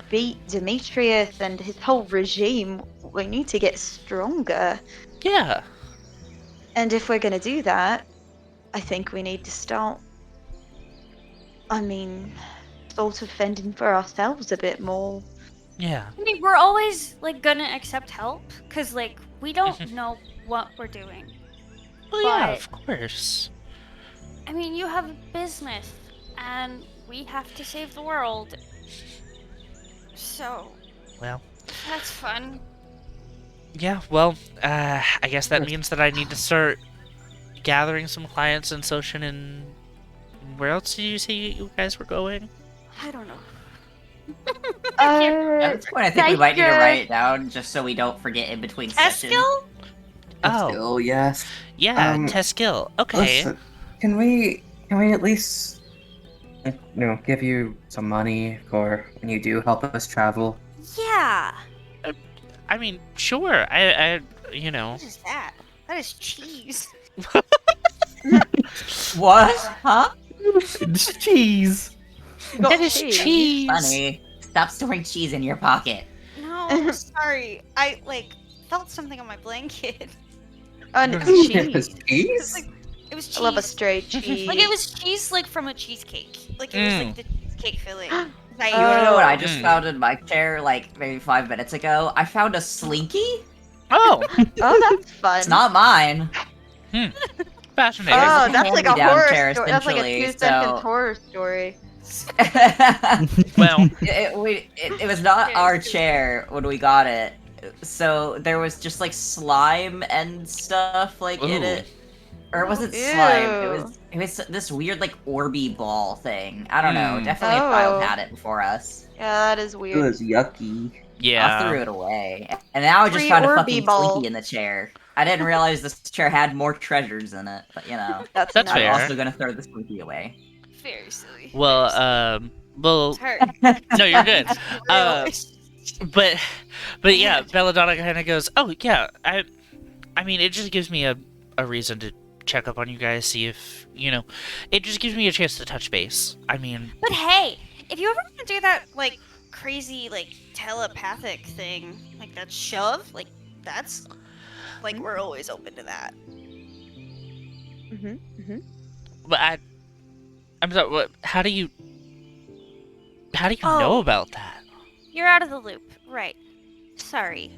beat Demetrius and his whole regime, we need to get stronger. Yeah. And if we're gonna do that, I think we need to start. I mean, sort of fending for ourselves a bit more. Yeah. I mean, we're always like gonna accept help, cause like we don't know what we're doing. Well, yeah, But- of course. I mean, you have a business, and we have to save the world. So Well, that's fun. yeah, well, I guess that means that I need to start gathering some clients in Soshin, and where else did you say you guys were going? I don't know. At this point, I think we might need to Tiger. write it down just so we don't forget in between sessions. Eskill? Oh, Still, yes. yeah, Um, Teskill. Okay. Listen, can we at least, give you some money for when you do help us travel? Yeah. I mean, sure. I What is that? That is cheese. What? Huh? It's cheese. that is cheese. Funny. Stop storing cheese in your pocket. No, sorry. I felt something on my blanket. And it's It's cheese. cheese? It was cheese. I love a straight cheese. Like it was cheese from a cheesecake. Like it was like the cheesecake filling. You wanna know what I just Mm. found in my chair like maybe 5 minutes ago? I found a slinky. Oh, Oh, that's fun. It's not mine. fascinating. Oh, There's a that's like a hand-me-down horror chair, story. That's like a essentially, 2 sentence so- horror story. Well, it was not our chair when we got it. So there was just like slime and stuff like in Ooh. it. Or it wasn't slime. Ew. It was this weird like Orby ball thing. I don't know. Mm. Definitely a child Oh. had it before us. Yeah, that is It weird. was yucky. I yeah. threw it away. And now I just Free found a Orby fucking ball. slinky in the chair. I didn't realize this chair had more treasures in it, but you know. That's That's I'm fair. also gonna throw the slinky away. Very silly. Well, well, It's hurt. no, you're good. Real. But yeah, Belladonna kind of goes, "Oh yeah, I mean, it just gives me a reason to check up on you guys, see if it just gives me a chance to touch base. I mean, But hey, if you ever want to do that crazy telepathic thing, like that shove, that's we're always open to that. but I'm sorry. What? How do you Oh. know about that? You're out of the loop. Right. Sorry.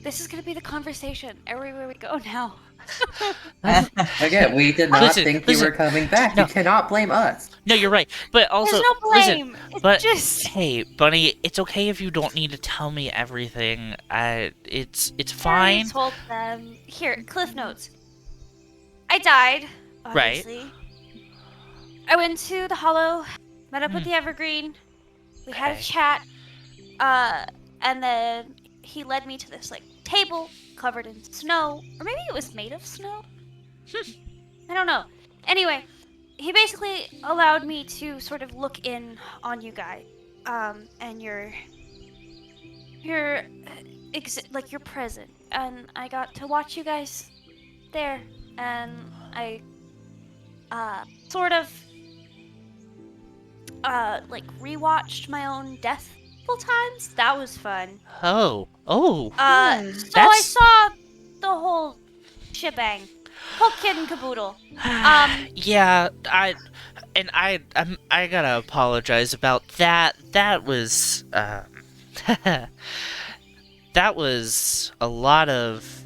This is gonna be the conversation everywhere we go now. Again, we did not Listen, think you listen. were coming back. No. You cannot blame us. No, you're right. But also, There's no listen. blame. It's But just hey, Bunny, it's okay if you don't need to tell me everything. It's I fine. told them. Here, Cliff Notes. I died. Right. Obviously. I went to the Hollow, met up with Hmm. the Evergreen. We had a Okay. chat. And then he led me to this table covered in snow, or maybe it was made of snow. I don't know. Anyway, he basically allowed me to sort of look in on you guys, and your your your present, and I got to watch you guys there, and I sort of like rewatched my own death multiple times. That was fun. Oh. So I That's- saw the whole shebang, whole kid and caboodle. Yeah, I gotta apologize about that. That was that was a lot of.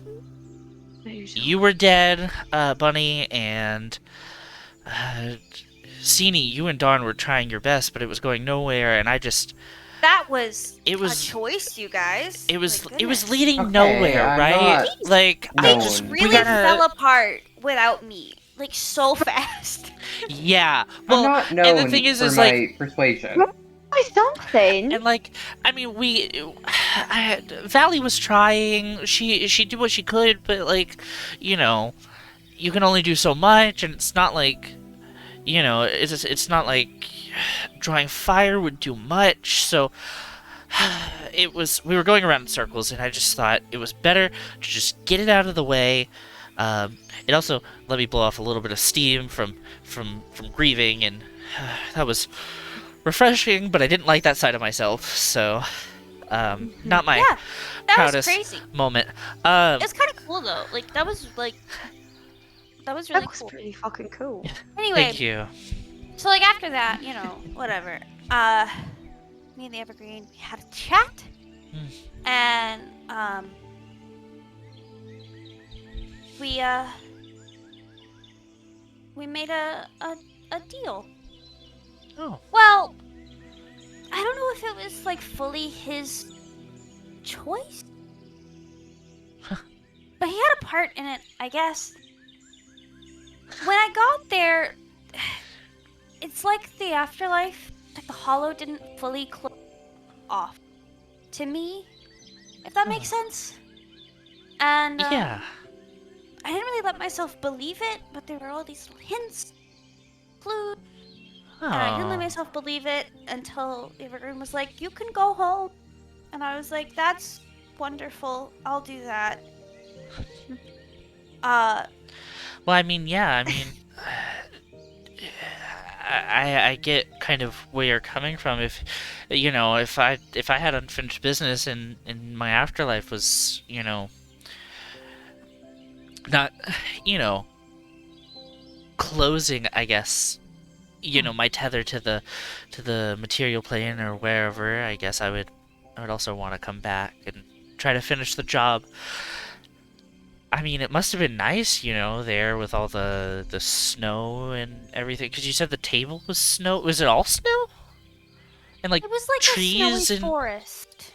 You were dead, Bunny, and Sini, you and Dawn were trying your best, but it was going nowhere, and I just. That was It was a choice, you guys. It was My it was goodness. leading Okay, nowhere, I'm right? not Like I known. just Really we gotta, fell apart without me, like so fast. yeah. I'm Well, not known and the thing is for like my persuasion. By something. and like I mean Valley was trying. She did what she could, but like you know, you can only do so much, and it's not like it's not like drawing fire would do much. So we were going around in circles, and I just thought it was better to just get it out of the way. It also let me blow off a little bit of steam from grieving, and that was refreshing. But I didn't like that side of myself, so not my Yeah, that proudest was crazy. moment. It's kind of cool though. That was really That was cool. pretty fucking cool. Anyway, Thank you. so like after that, whatever. Me and the Evergreen, we had a chat, and we made a deal. Oh. Well, I don't know if it was like fully his choice, but he had a part in it, I guess. When I got there, it's like the afterlife, like the hollow didn't fully close off to me, if that makes sense. And Yeah. I didn't really let myself believe it, but there were all these little hints, clues. And I didn't let Oh. myself believe it until Evergreen was like, "You can go home," and I was like, "That's wonderful. I'll do that." Well, I mean, yeah. I mean, I get kind of where you're coming from. If I had unfinished business and my afterlife was not closing, I guess. My tether to the material plane or wherever. I guess I would also want to come back and try to finish the job. I mean, it must have been nice, there with all the snow and everything. Because you said the table was snow. Was it all snow? And like it was like trees a snowy and forest.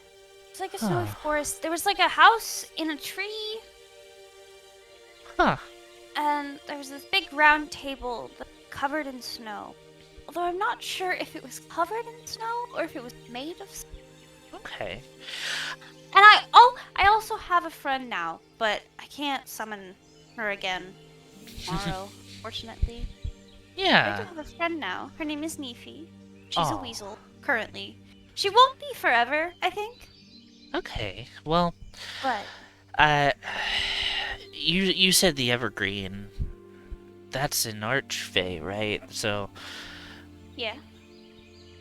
It's like a snowy Huh. forest. There was like a house in a tree, huh? and there was this big round table covered in snow. Although I'm not sure if it was covered in snow or if it was made of snow. Okay. And I also have a friend now, but I can't summon her again tomorrow, fortunately. I Yeah. do have a friend now. Her name is Nefi. She's a Aw. weasel, currently. She won't be forever, I think. Okay. Well, But you said the evergreen. That's an archfey, right? So yeah.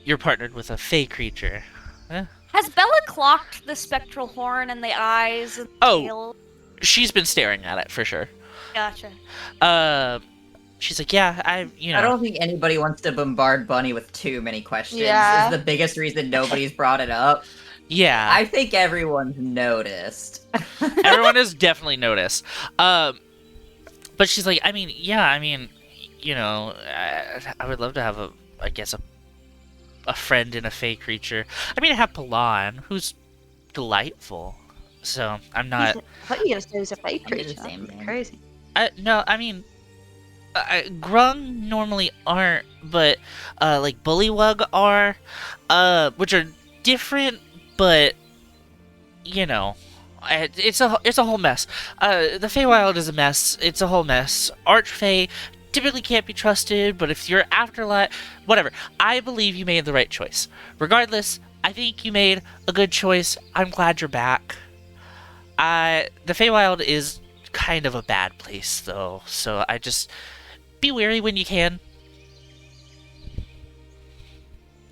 you're partnered with a fey creature. Has Bella clocked the spectral horn and the eyes and the Oh. tail? She's been staring at it for sure. Gotcha. She's like, yeah, I don't think anybody wants to bombard Bunny with too many questions. Yeah. Is the biggest reason nobody's brought it up. yeah. I think everyone's noticed. Everyone has definitely noticed. But she's like, I mean, I would love to have a friend in a fey creature. I mean, I have Palan, who's delightful. So I'm not. I thought you were gonna say it was a fake I did the creature. same That'd be thing. crazy. No, I mean, Grung normally aren't, but like Bullywug are, which are different, but it's a whole mess. The Feywild is a mess. It's a whole mess. Archfey typically can't be trusted, but if you're afterlife, whatever. I believe you made the right choice. Regardless, I think you made a good choice. I'm glad you're back. The Feywild is kind of a bad place, though, so I just be wary when you can.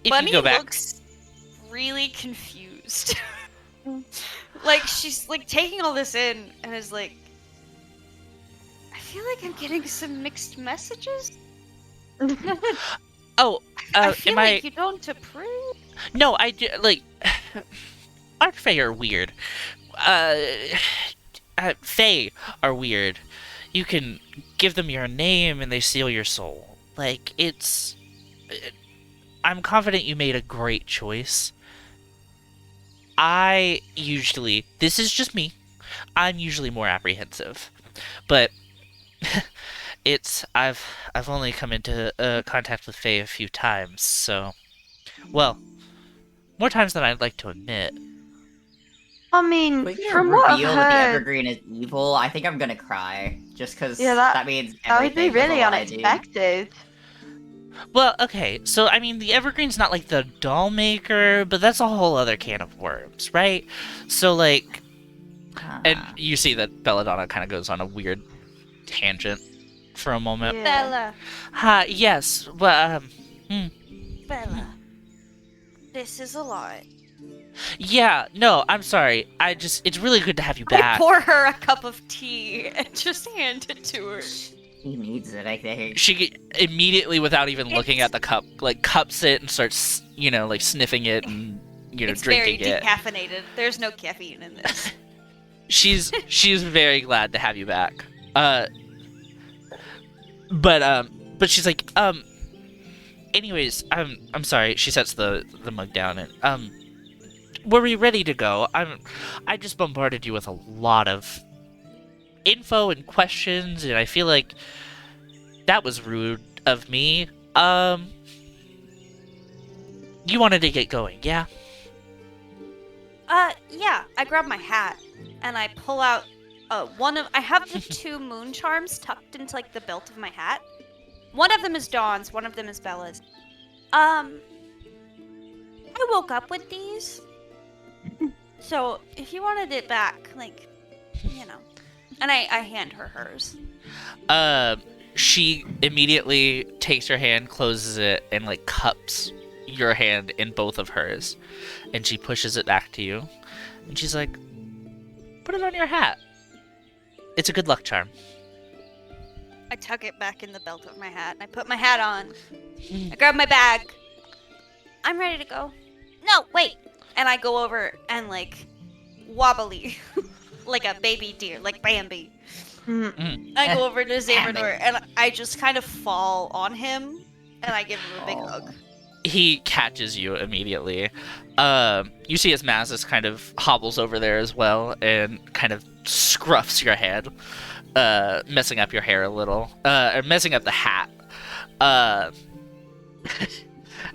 If Bunny you go back. looks really confused. Like, she's, like, taking all this in and is like, I feel like I'm getting some mixed messages. Oh, I feel am like I? you don't approve. No, I do, like. Archfey are weird. Fae are weird. You can give them your name and they steal your soul. Like, it's. I'm confident you made a great choice. This is just me. I'm usually more apprehensive, but I've only come into contact with Fae a few times, so well, more times than I'd like to admit. I mean, If we get a from what I've reveal that the heard, Evergreen is evil, I think I'm gonna cry. Just because Yeah, that means that would be everything with really a lie, dude. unexpected. Well, okay, so I mean, the Evergreen's not like the doll maker, but that's a whole other can of worms, right? So like, and you see that Belladonna kind of goes on a weird tangent for a moment. Yeah. Bella, Yes, but Bella, this is a lot. yeah, no, I'm sorry. It's really good to have you I back. pour her a cup of tea and just hand it to her. He needs it, I think. She immediately, without even looking at the cup, like cups it and starts, like sniffing it and It's drinking very it. decaffeinated. There's no caffeine in this. She's very glad to have you back. But she's like, anyways, I'm sorry. She sets the mug down and were we ready to go? I just bombarded you with a lot of info and questions, and I feel like that was rude of me. You wanted to get going, yeah? Yeah. I grab my hat and I pull out I have the two moon charms tucked into like the belt of my hat. One of them is Dawn's, one of them is Bella's. I woke up with these. So if you wanted it back, like, and I hand her hers. She immediately takes her hand, closes it, and like cups your hand in both of hers, and she pushes it back to you, and she's like, "Put it on your hat. It's a good luck charm." I tuck it back in the belt of my hat and I put my hat on. I grab my bag. I'm ready to go. No, wait. And I go over and like wobbly like a baby deer, like Bambi. I go over to Xavier and I just kind of fall on him and I give him a big hug. He catches you immediately. You see as Mazis kind of hobbles over there as well and kind of scruffs your head, messing up your hair a little, or messing up the hat.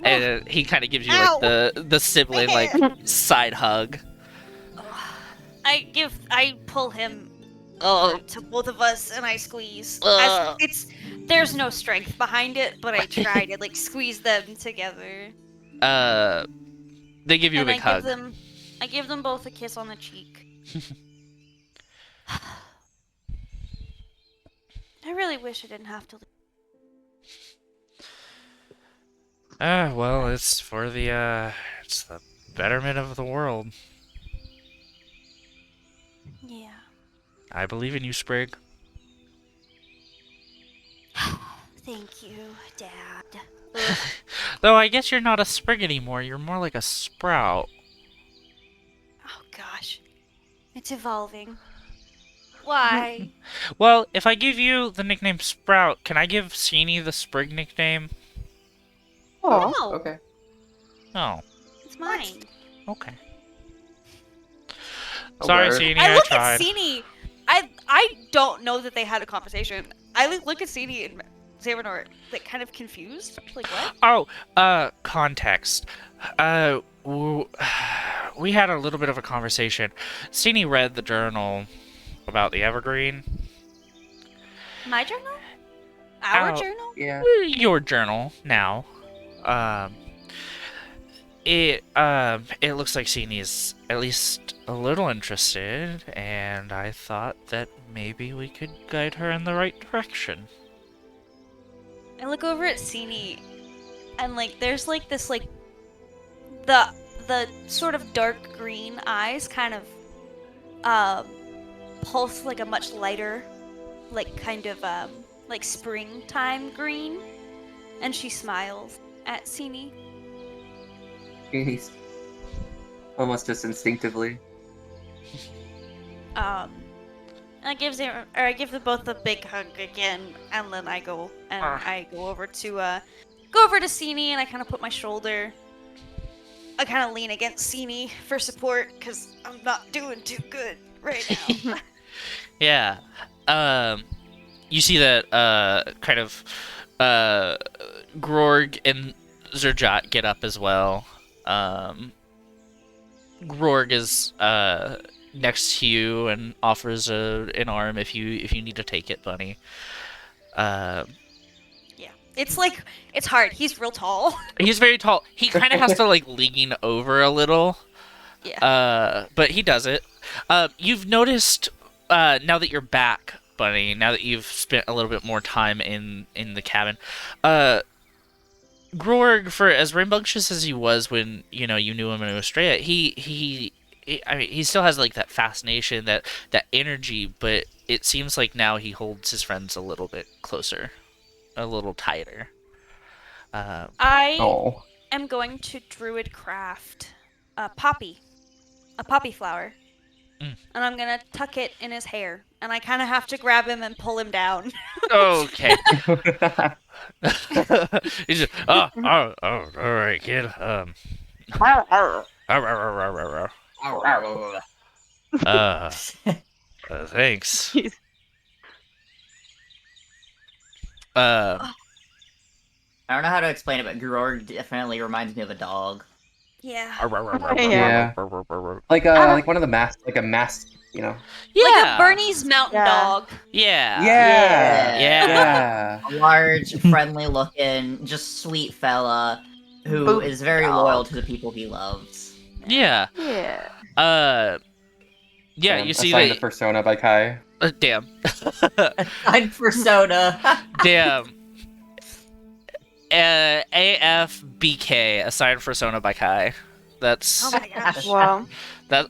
And he kind of gives you like the sibling like side hug. I pull him to both of us and I squeeze. There's no strength behind it, but I try to like squeeze them together. They give you a big hug. I give them both a kiss on the cheek. I really wish I didn't have to leave. Well, it's for the betterment of the world. Yeah. I believe in you, Sprig. Thank you, Dad. Though I guess you're not a Sprig anymore, you're more like a Sprout. Oh gosh. It's evolving. Why? Well, if I give you the nickname Sprout, can I give Seanie the Sprig nickname? Oh, No, Okay. Oh, it's mine. okay. A Sorry, word. Seanie, I I look tried. at Sini. I don't know that they had a conversation. I look at Sini and Xavier like kind of confused. Like what? Oh, context. We had a little bit of a conversation. Seanie read the journal about the Evergreen. My journal? Our Ow. journal? Yeah. Your journal now. it looks like Sini's at least a little interested, and I thought that maybe we could guide her in the right direction. I look over at Sini, and like there's like this like the sort of dark green eyes kind of pulse like a much lighter, like kind of like springtime green, and she smiles at Sini. He's almost just instinctively. I give them both a big hug again, and then I go over to Sini, and I kind of put my shoulder. I kind of lean against Sini for support because I'm not doing too good right now. Yeah. You see that kind of Grorg and Zerjat get up as well. Grorg is next to you and offers an arm if you need to take it, Bunny. Yeah, it's hard. He's real tall. He's very tall. He kind of has to like lean over a little. Yeah. But he does it. You've noticed now that you're back, Bunny. Now that you've spent a little bit more time in the cabin, Grorg, for as rambunctious as he was when you knew him in Australia, he I mean, he still has like that fascination, that energy, but it seems like now he holds his friends a little bit closer, a little tighter. I am going to druid craft a poppy flower, and I'm gonna tuck it in his hair, and I kind of have to grab him and pull him down. Okay. He's just, all right, kid. Thanks. I don't know how to explain it, but Grorg definitely reminds me of a dog. Yeah. Yeah. Like one of the masks, like a mask, Yeah. Like a Bernie's mountain Yeah. dog. Yeah. Yeah. Yeah. A large, friendly-looking, just sweet fella who Boop is very dog. loyal to the people he loves. Yeah. Yeah. Yeah, you see assigned that. a persona by Kai. Damn. I'm persona. Damn. AFBK, assigned persona by Kai. That's Oh my gosh. Wow.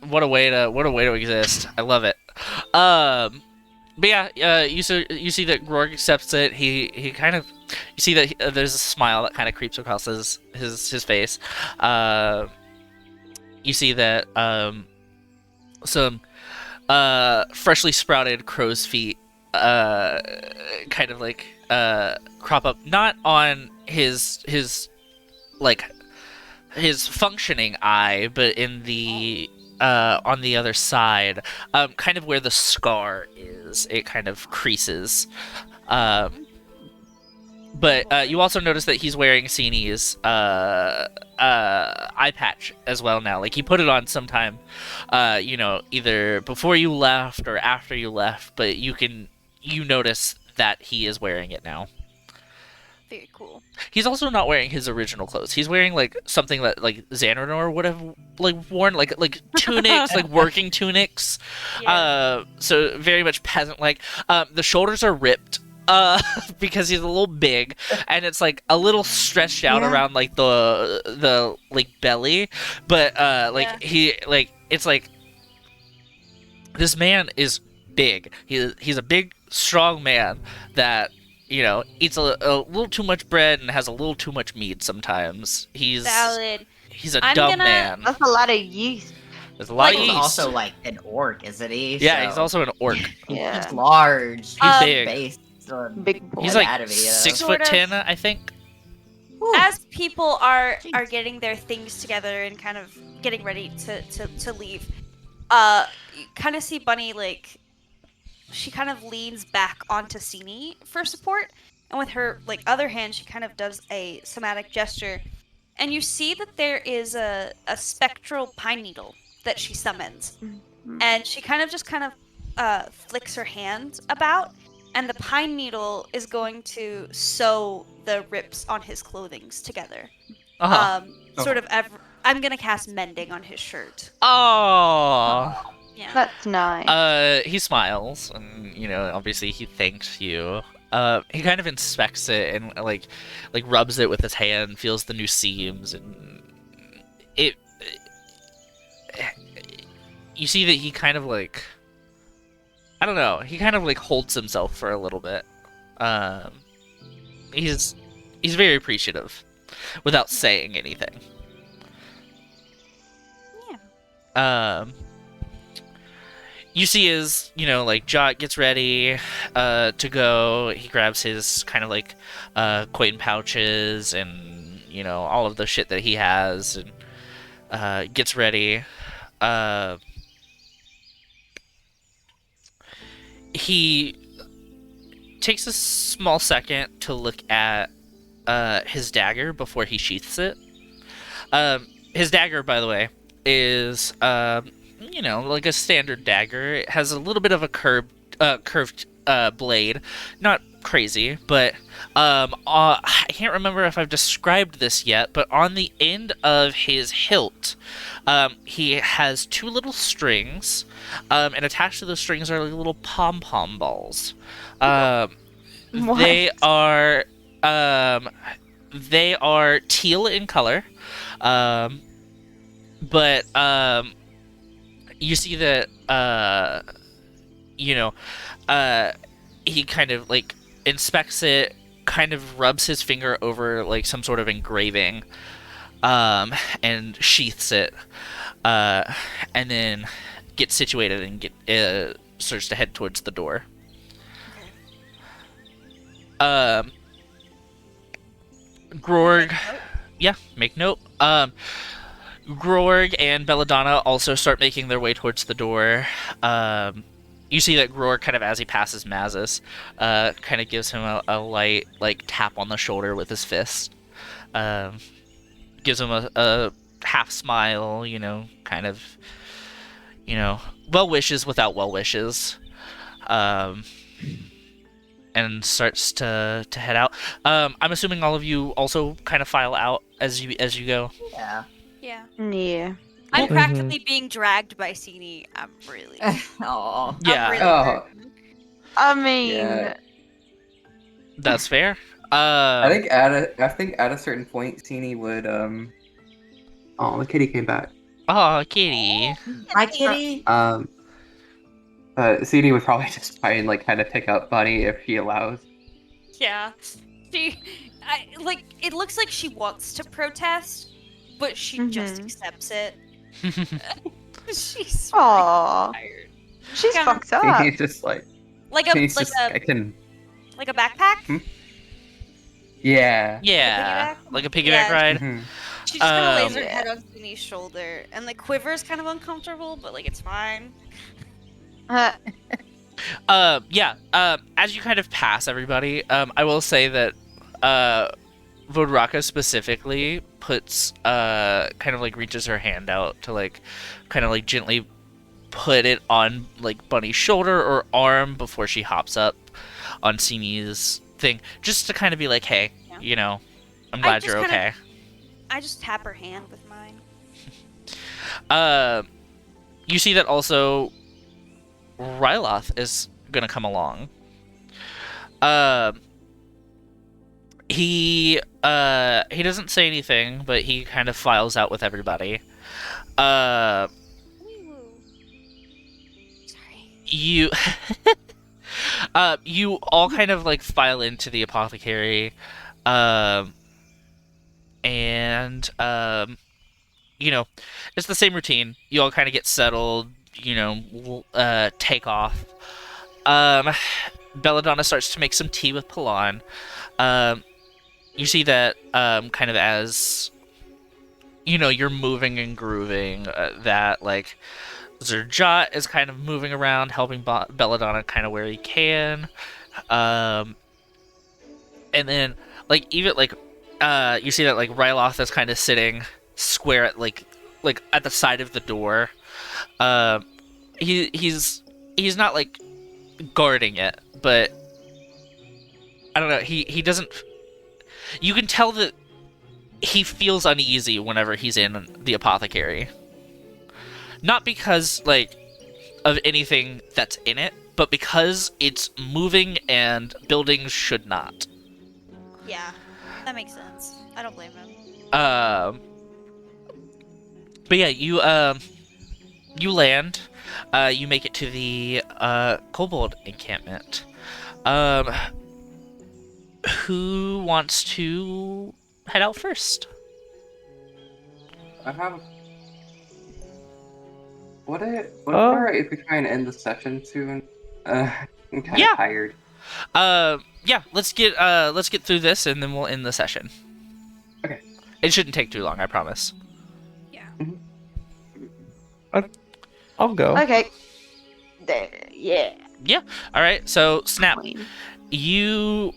what a way to exist. I love it. But yeah, you see that Grorg accepts it. He kind of, you see that there's a smile that kind of creeps across his face. You see that some freshly sprouted crow's feet kind of like crop up, not on his functioning eye, but in the on the other side, kind of where the scar is, it kind of creases. But you also notice that he's wearing Sini's eye patch as well now. Like, he put it on sometime, either before you left or after you left, but you notice that he is wearing it now. Very cool. He's also not wearing his original clothes. He's wearing like something that like Xanador would have like worn, like tunics, like working tunics. Yeah. So very much peasant like. The shoulders are ripped because he's a little big, and it's like a little stretched out around like the like belly, but it's like this man is big. He's a big, strong man that eats a little too much bread and has a little too much meat sometimes. He's Valid. He's a I'm dumb gonna- man. That's a lot of yeast. There's a lot He's of yeast. also like an orc, isn't he? Yeah, So he's also an orc. Yeah. he's large. He's big. Based on Big boy. He's like anatomy, 6'10", I think. As people are getting their things together and kind of getting ready to leave, you kind of see Bunny, like, she kind of leans back onto Sini for support, and with her like other hand she kind of does a somatic gesture, and you see that there is a spectral pine needle that she summons, and she kind of flicks her hand about, and the pine needle is going to sew the rips on his clothing together. Uh-huh. Sort of I'm gonna cast mending on his shirt. Oh. Yeah. That's nice. He smiles, and obviously he thanks you. He kind of inspects it and like rubs it with his hand, feels the new seams, and it. You see that he kind of like, I don't know, he kind of like holds himself for a little bit. He's very appreciative, without saying anything. Yeah. You see his, like, Jot gets ready to go. He grabs his kind of like coin pouches and, all of the shit that he has, and gets ready. He takes a small second to look at his dagger before he sheaths it. His dagger, by the way, is like a standard dagger. It has a little bit of a curved blade, not crazy, but I can't remember if I've described this yet. But on the end of his hilt, he has two little strings, and attached to those strings are like little pom-pom balls. They are teal in color, but you see that he kind of like inspects it, kind of rubs his finger over like some sort of engraving, and sheaths it, and then gets situated and starts to head towards the door. Grorg, yeah, make note. Grorg and Belladonna also start making their way towards the door. You see that Grorg, kind of as he passes Mazus, kind of gives him a light like tap on the shoulder with his fist. Gives him a half smile, kind of, well wishes without well wishes. And starts to head out. I'm assuming all of you also kind of file out as you go. Yeah. Yeah. Yeah. I'm Mhm. practically being dragged by Sini. I'm really. Oh. Yeah, I'm really Oh. hurting. I mean, Yeah. that's fair. I think at a certain point, Sini would Oh, the kitty came back. Oh, kitty. Hi, kitty. Sini would probably just try and like kind of pick up Bunny if she allows. Yeah. It looks like she wants to protest, but she just Mhm. accepts it. She's Aw. tired. she's Yeah. fucked up. He's just like Like a he's just I can like a backpack. Hmm? Yeah. Yeah, piggyback? like a piggyback Yeah. ride. Mhm. She just kind of lays her Yeah. head on Sini's shoulder, and like quivers kind of uncomfortable, but like it's fine. Yeah. As you kind of pass everybody, I will say that Vodraka specifically puts kind of like reaches her hand out to like kind of like gently put it on like Bunny's shoulder or arm before she hops up on Sini's thing, just to kind of be like, hey, Yeah. I'm glad just you're kinda- okay. I just tap her hand with mine. You see that also Ryloth is gonna come along. He doesn't say anything, but he kind of files out with everybody. Woo. Sorry. You you all kind of like file into the apothecary, and it's the same routine. You all kind of get settled, take off. Belladonna starts to make some tea with Palan. You see that kind of as you're moving and grooving, that like Zerjot is kind of moving around, helping Belladonna kind of where he can. And then like even like you see that like Ryloth is kind of sitting square at like at the side of the door. He's not like guarding it, but I don't know, he doesn't, you can tell that he feels uneasy whenever he's in the apothecary. Not because, like, of anything that's in it, but because it's moving and buildings should not. Yeah, that makes sense. I don't blame him. But yeah, you land, you make it to the kobold encampment. Who wants to head out first? I have. Would it be alright if we try and end the session soon? I'm kind Yeah. of tired. Yeah, let's get through this and then we'll end the session. Okay. It shouldn't take too long, I promise. Yeah. I'll go. Okay. There, yeah. Yeah. All right. So Snap, Fine. you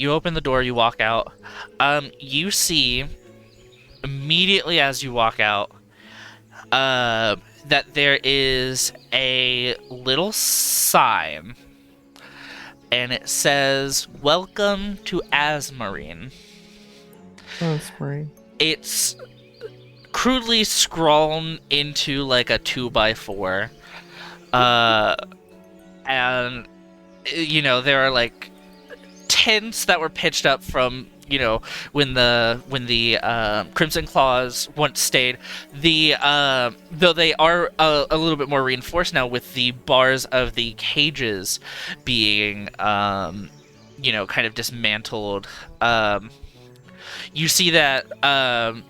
open the door, you walk out. You see immediately as you walk out that there is a little sign, and it says, "Welcome to Asmarine." That's Marie. It's crudely scrawled into like a 2x4, and there are like tents that were pitched up from when the Crimson Claws once stayed. Though they are a little bit more reinforced now with the bars of the cages being kind of dismantled. You see that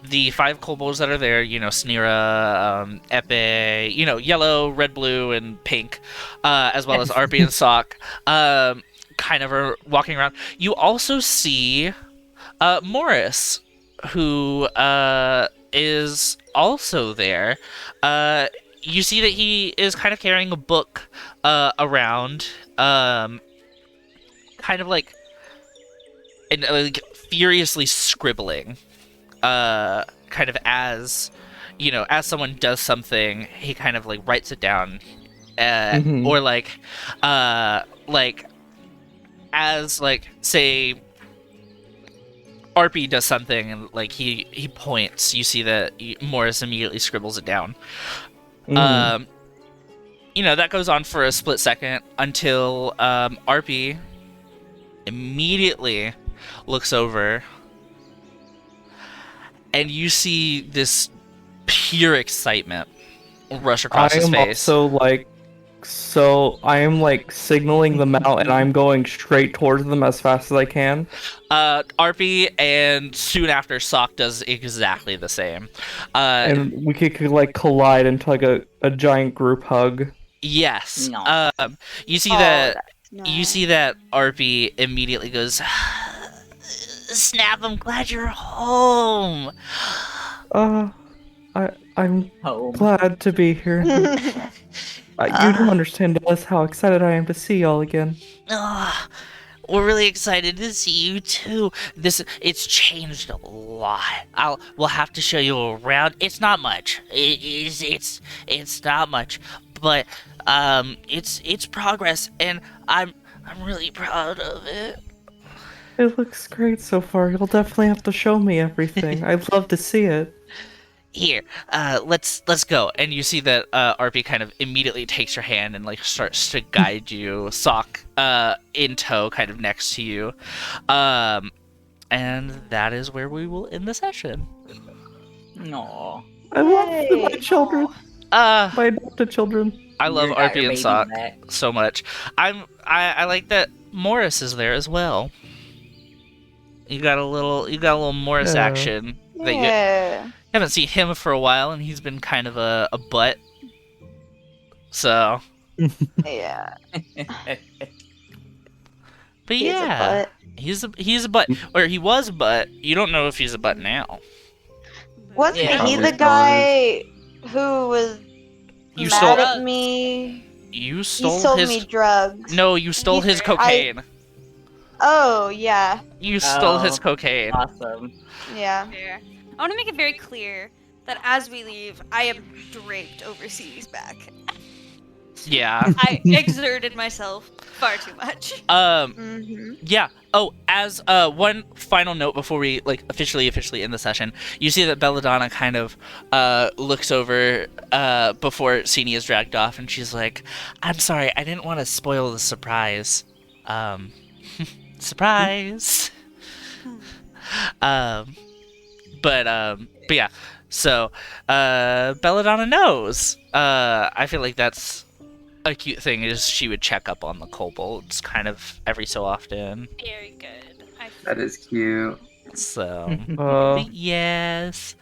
the 5 kobolds that are there, Sneera, Epe, yellow, red, blue, and pink, as well as Arby and Sock, kind of are walking around. You also see Morris, who is also there. You see that he is kind of carrying a book around, kind of like, and furiously scribbling, kind of as someone does something, he kind of like writes it down, or like as like say Arpy does something and like he points, you see that Morris immediately scribbles it down. That goes on for a split second until Arpy immediately looks over, and you see this pure excitement rush across his face. I am like signaling them out, and I'm going straight towards them as fast as I can. Arpy, and soon after Sock does exactly the same. And we could like collide into like a giant group hug. Yes. No. You see That's You nice. see that Arpy immediately goes, "Snap, I'm glad you're home." I'm Home. glad to be here. You don't understand, Alice, how excited I am to see y'all again. We're really excited to see you too. It's changed a lot. We'll have to show you around. It's not much. It's not much, but it's progress, and I'm really proud of it. It looks great so far. You'll definitely have to show me everything. I'd love to see it. Here, let's go. And you see that Arpy kind of immediately takes your hand and like starts to guide you, Sock in tow, kind of next to you. And that is where we will end the session. No. I love my children. My adopted children. I love You got Arpy your and baby Sock back. so much. I like that Morris is there as well. You got a little Morris Yeah. action that you Yeah. haven't seen him for a while, and he's been kind of a butt. So, Yeah. but He's a yeah, butt. he's a butt, or he was a butt. You don't know if he's a butt now. Wasn't Yeah. he the Probably guy who was You mad stole. at me? You He stole sold his. me drugs. No, you stole his I- cocaine. Oh, yeah. You stole his Oh. cocaine. Awesome. Yeah. Fair. I want to make it very clear that as we leave, I am draped over C's back. Yeah. I exerted myself far too much. Mm-hmm. Yeah. Oh, as one final note before we like officially end the session, you see that Belladonna kind of looks over before Sini is dragged off, and she's like, "I'm sorry, I didn't want to spoil the surprise. Surprise." But yeah. So Belladonna knows. I feel like that's a cute thing is she would check up on the kobolds kind of every so often. Very good. That is cute. So Uh, yes.